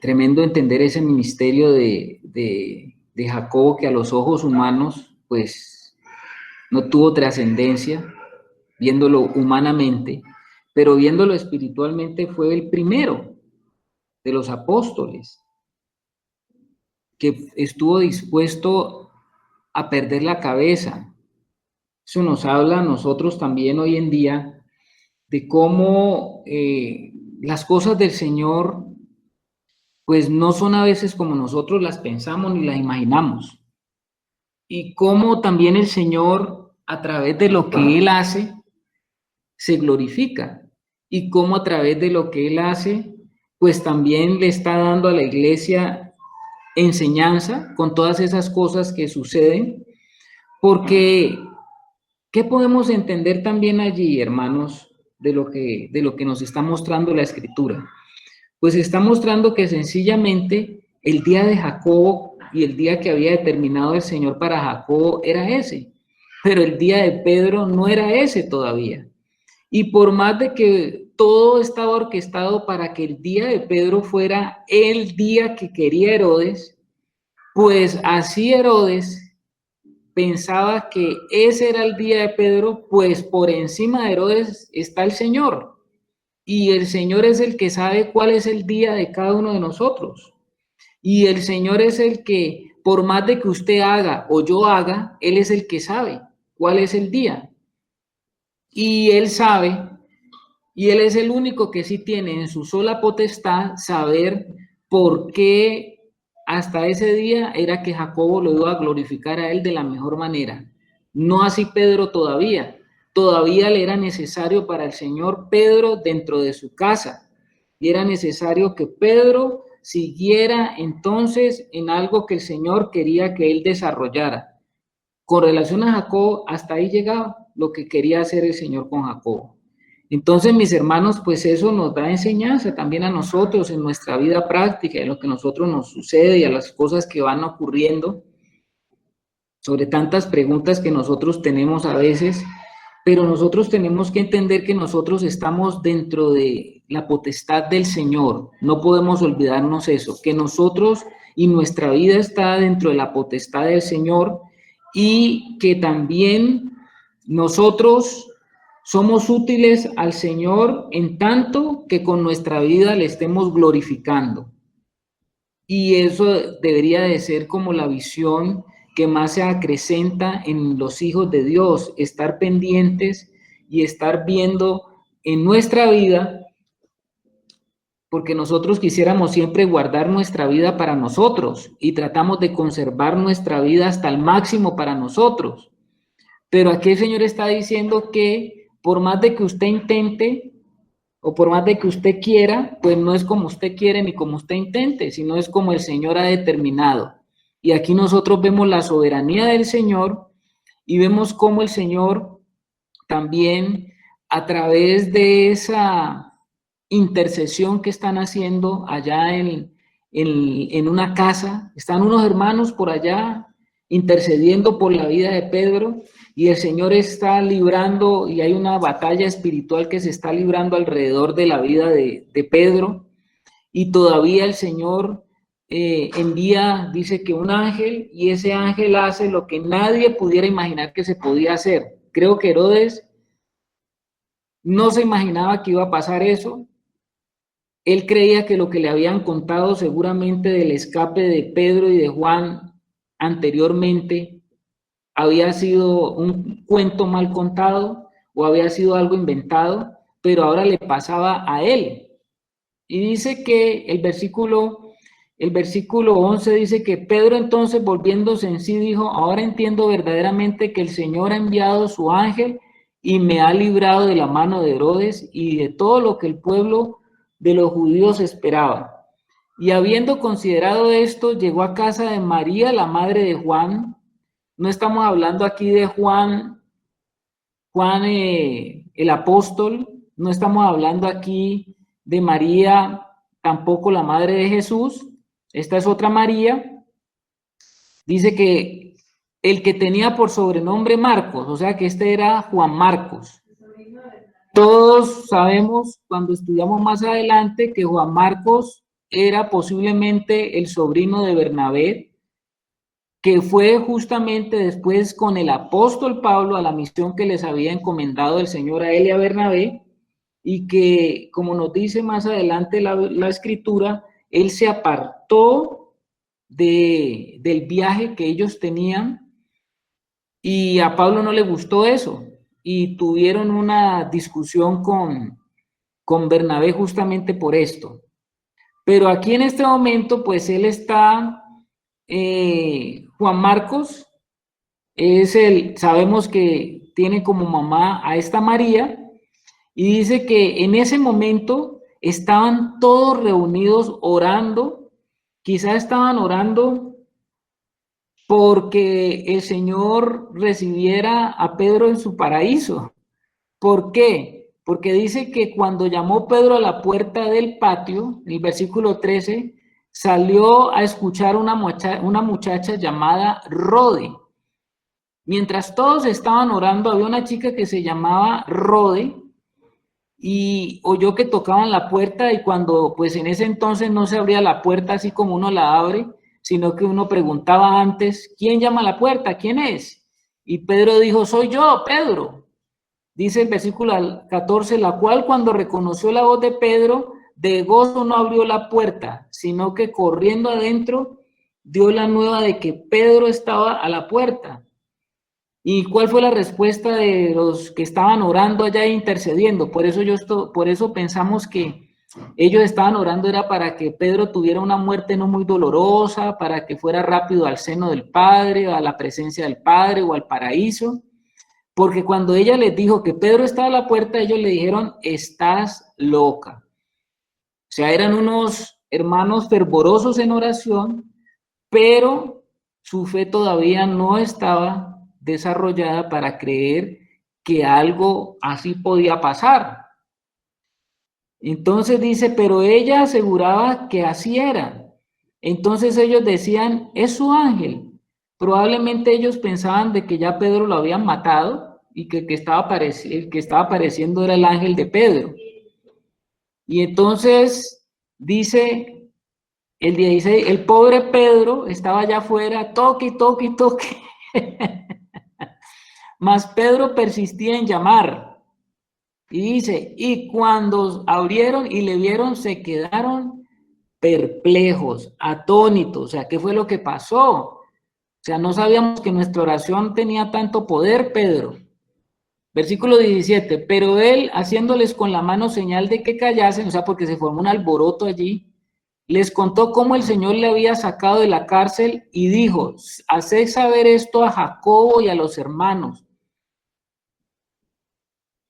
Tremendo entender ese ministerio de Jacobo, que a los ojos humanos, pues, no tuvo trascendencia, viéndolo humanamente, pero viéndolo espiritualmente fue el primero de los apóstoles que estuvo dispuesto a perder la cabeza. Eso nos habla a nosotros también hoy en día de cómo las cosas del Señor pues no son a veces como nosotros las pensamos ni las imaginamos. Y cómo también el Señor, a través de lo que Él hace, se glorifica. Y cómo a través de lo que Él hace, pues también le está dando a la iglesia enseñanza con todas esas cosas que suceden. Porque, ¿qué podemos entender también allí, hermanos, de lo que nos está mostrando la Escritura? Pues está mostrando que sencillamente el día de Jacobo y el día que había determinado el Señor para Jacobo era ese, pero el día de Pedro no era ese todavía. Y por más de que todo estaba orquestado para que el día de Pedro fuera el día que quería Herodes, pues así Herodes pensaba que ese era el día de Pedro, pues por encima de Herodes está el Señor. Y el Señor es el que sabe cuál es el día de cada uno de nosotros. Y el Señor es el que, por más de que usted haga o yo haga, Él es el que sabe cuál es el día. Y Él sabe, y Él es el único que sí tiene en su sola potestad saber por qué hasta ese día era que Jacobo lo iba a glorificar a Él de la mejor manera. No así Pedro todavía. Todavía le era necesario para el Señor Pedro dentro de su casa. Y era necesario que Pedro siguiera entonces en algo que el Señor quería que él desarrollara. Con relación a Jacob, hasta ahí llegaba lo que quería hacer el Señor con Jacob. Entonces, mis hermanos, pues eso nos da enseñanza también a nosotros en nuestra vida práctica, en lo que a nosotros nos sucede y a las cosas que van ocurriendo, sobre tantas preguntas que nosotros tenemos a veces, pero nosotros tenemos que entender que nosotros estamos dentro de la potestad del Señor. No podemos olvidarnos eso, que nosotros y nuestra vida está dentro de la potestad del Señor y que también nosotros somos útiles al Señor en tanto que con nuestra vida le estemos glorificando. Y eso debería de ser como la visión que más se acrecenta en los hijos de Dios, estar pendientes y estar viendo en nuestra vida, porque nosotros quisiéramos siempre guardar nuestra vida para nosotros y tratamos de conservar nuestra vida hasta el máximo para nosotros. Pero aquí el Señor está diciendo que por más de que usted intente o por más de que usted quiera, pues no es como usted quiere ni como usted intente, sino es como el Señor ha determinado. Y aquí nosotros vemos la soberanía del Señor y vemos cómo el Señor también a través de esa intercesión que están haciendo allá en una casa, están unos hermanos por allá intercediendo por la vida de Pedro, y el Señor está librando, y hay una batalla espiritual que se está librando alrededor de la vida de Pedro, y todavía el Señor envía, dice que un ángel, y ese ángel hace lo que nadie pudiera imaginar que se podía hacer. Creo que Herodes no se imaginaba que iba a pasar eso. Él creía que lo que le habían contado seguramente del escape de Pedro y de Juan anteriormente había sido un cuento mal contado o había sido algo inventado, pero ahora le pasaba a él. Y dice que el versículo 11 dice que Pedro entonces, volviéndose en sí, dijo: ahora entiendo verdaderamente que el Señor ha enviado su ángel y me ha librado de la mano de Herodes y de todo lo que el pueblo de los judíos esperaba. Y habiendo considerado esto, llegó a casa de María, la madre de Juan. No estamos hablando aquí de Juan el apóstol, no estamos hablando aquí de María, tampoco la madre de Jesús. Esta es otra María. Dice que el que tenía por sobrenombre Marcos, o sea que este era Juan Marcos. Todos sabemos cuando estudiamos más adelante que Juan Marcos era posiblemente el sobrino de Bernabé, que fue justamente después con el apóstol Pablo a la misión que les había encomendado el Señor a él y a Bernabé, y que, como nos dice más adelante la escritura, él se apartó del viaje que ellos tenían, y a Pablo no le gustó eso, y tuvieron una discusión con Bernabé justamente por esto. Pero aquí en este momento, pues él está, Juan Marcos, sabemos que tiene como mamá a esta María, y dice que en ese momento estaban todos reunidos orando, quizás estaban orando porque el Señor recibiera a Pedro en su paraíso. ¿Por qué? Porque dice que cuando llamó Pedro a la puerta del patio, en el versículo 13, salió a escuchar una muchacha llamada Rode. Mientras todos estaban orando, había una chica que se llamaba Rode y oyó que tocaban la puerta, y cuando, pues en ese entonces no se abría la puerta así como uno la abre, sino que uno preguntaba antes: ¿quién llama a la puerta? ¿Quién es? Y Pedro dijo: soy yo, Pedro. Dice el versículo 14, la cual cuando reconoció la voz de Pedro, de gozo no abrió la puerta, sino que corriendo adentro dio la nueva de que Pedro estaba a la puerta. ¿Y cuál fue la respuesta de los que estaban orando allá e intercediendo? Por eso pensamos que ellos estaban orando era para que Pedro tuviera una muerte no muy dolorosa, para que fuera rápido al seno del Padre, a la presencia del Padre o al paraíso. Porque cuando ella les dijo que Pedro estaba a la puerta, ellos le dijeron: estás loca. O sea, eran unos hermanos fervorosos en oración, pero su fe todavía no estaba desarrollada para creer que algo así podía pasar. Entonces dice, pero ella aseguraba que así era. Entonces ellos decían: es su ángel. Probablemente ellos pensaban de que ya Pedro lo habían matado y que el que estaba apareciendo era el ángel de Pedro. Y entonces dice el 16, el pobre Pedro estaba allá afuera, toque, toque, toque. Mas Pedro persistía en llamar. Y dice, y cuando abrieron y le vieron, se quedaron perplejos, atónitos. O sea, ¿qué fue lo que pasó? O sea, no sabíamos que nuestra oración tenía tanto poder, Pedro. Versículo 17, pero él, haciéndoles con la mano señal de que callasen, o sea, porque se formó un alboroto allí, les contó cómo el Señor le había sacado de la cárcel y dijo, haced saber esto a Jacobo y a los hermanos.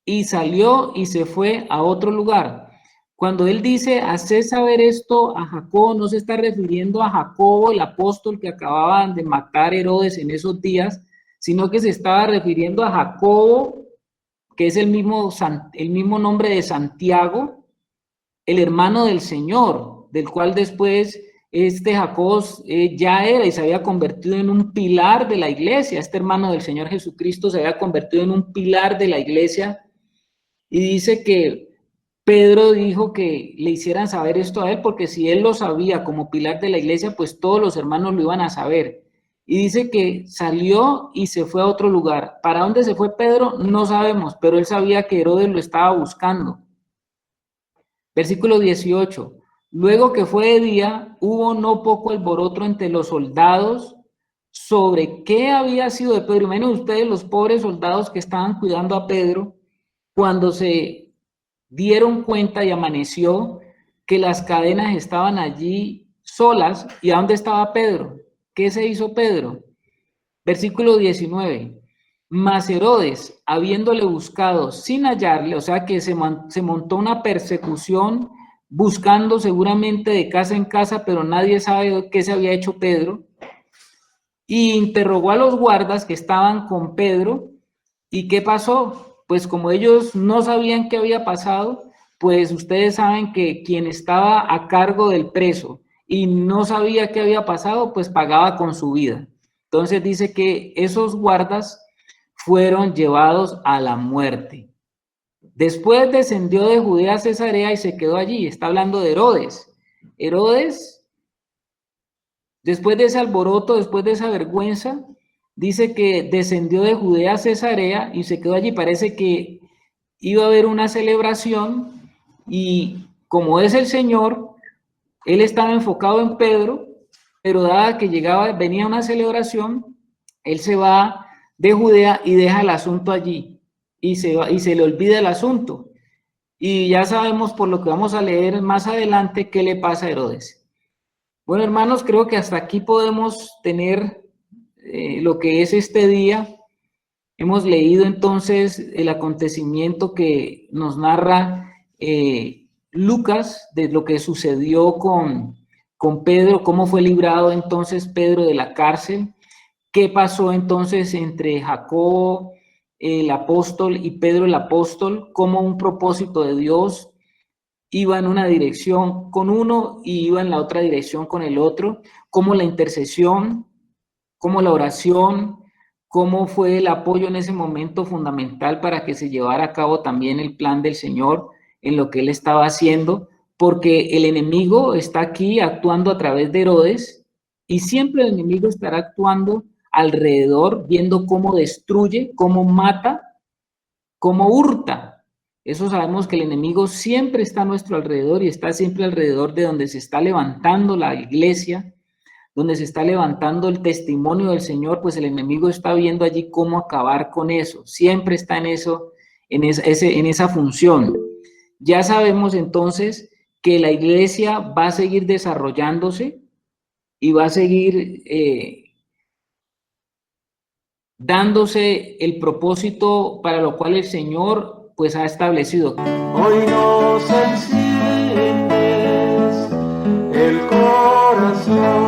Y salió y se fue a otro lugar. Cuando él dice, haced saber esto a Jacobo, no se está refiriendo a Jacobo, el apóstol que acababan de matar Herodes en esos días, sino que se estaba refiriendo a Jacobo, que es el mismo nombre de Santiago, el hermano del Señor, del cual después Jacobo ya era y se había convertido en un pilar de la iglesia. Este hermano del Señor Jesucristo se había convertido en un pilar de la iglesia, y dice que Pedro dijo que le hicieran saber esto a él, porque si él lo sabía como pilar de la iglesia, pues todos los hermanos lo iban a saber. Y dice que salió y se fue a otro lugar. ¿Para dónde se fue Pedro? No sabemos, pero él sabía que Herodes lo estaba buscando. Versículo 18. Luego que fue de día, hubo no poco alboroto entre los soldados sobre qué había sido de Pedro. Imaginen ustedes los pobres soldados que estaban cuidando a Pedro, cuando se dieron cuenta y amaneció que las cadenas estaban allí solas. ¿Y a dónde estaba Pedro? ¿Qué se hizo Pedro? Versículo 19. Mas Herodes, habiéndole buscado sin hallarle, o sea que se montó una persecución buscando seguramente de casa en casa, pero nadie sabe qué se había hecho Pedro, y interrogó a los guardas que estaban con Pedro. ¿Y qué pasó? Pues como ellos no sabían qué había pasado, pues ustedes saben que quien estaba a cargo del preso y no sabía qué había pasado, pues pagaba con su vida. Entonces dice que esos guardas fueron llevados a la muerte. Después descendió de Judea a Cesarea y se quedó allí. Está hablando de Herodes. Herodes, después de ese alboroto, después de esa vergüenza, dice que descendió de Judea a Cesarea y se quedó allí. Parece que iba a haber una celebración y como es el Señor, él estaba enfocado en Pedro, pero dada que venía una celebración, él se va de Judea y deja el asunto allí y se le olvida el asunto. Y ya sabemos por lo que vamos a leer más adelante qué le pasa a Herodes. Bueno, hermanos, creo que hasta aquí podemos tener lo que es este día. Hemos leído entonces el acontecimiento que nos narra Lucas de lo que sucedió con Pedro, cómo fue librado entonces Pedro de la cárcel, qué pasó entonces entre Jacobo el apóstol y Pedro el apóstol, cómo un propósito de Dios iba en una dirección con uno y iba en la otra dirección con el otro, cómo la intercesión, cómo la oración, cómo fue el apoyo en ese momento fundamental para que se llevara a cabo también el plan del Señor en lo que él estaba haciendo, porque el enemigo está aquí actuando a través de Herodes y siempre el enemigo estará actuando alrededor, viendo cómo destruye, cómo mata, cómo hurta. Eso sabemos que el enemigo siempre está a nuestro alrededor y está siempre alrededor de donde se está levantando la iglesia, donde se está levantando el testimonio del Señor, pues el enemigo está viendo allí cómo acabar con eso. Siempre está en eso, en esa función. Ya sabemos entonces que la iglesia va a seguir desarrollándose y va a seguir dándose el propósito para lo cual el Señor pues ha establecido. Hoy nos enciendes el corazón.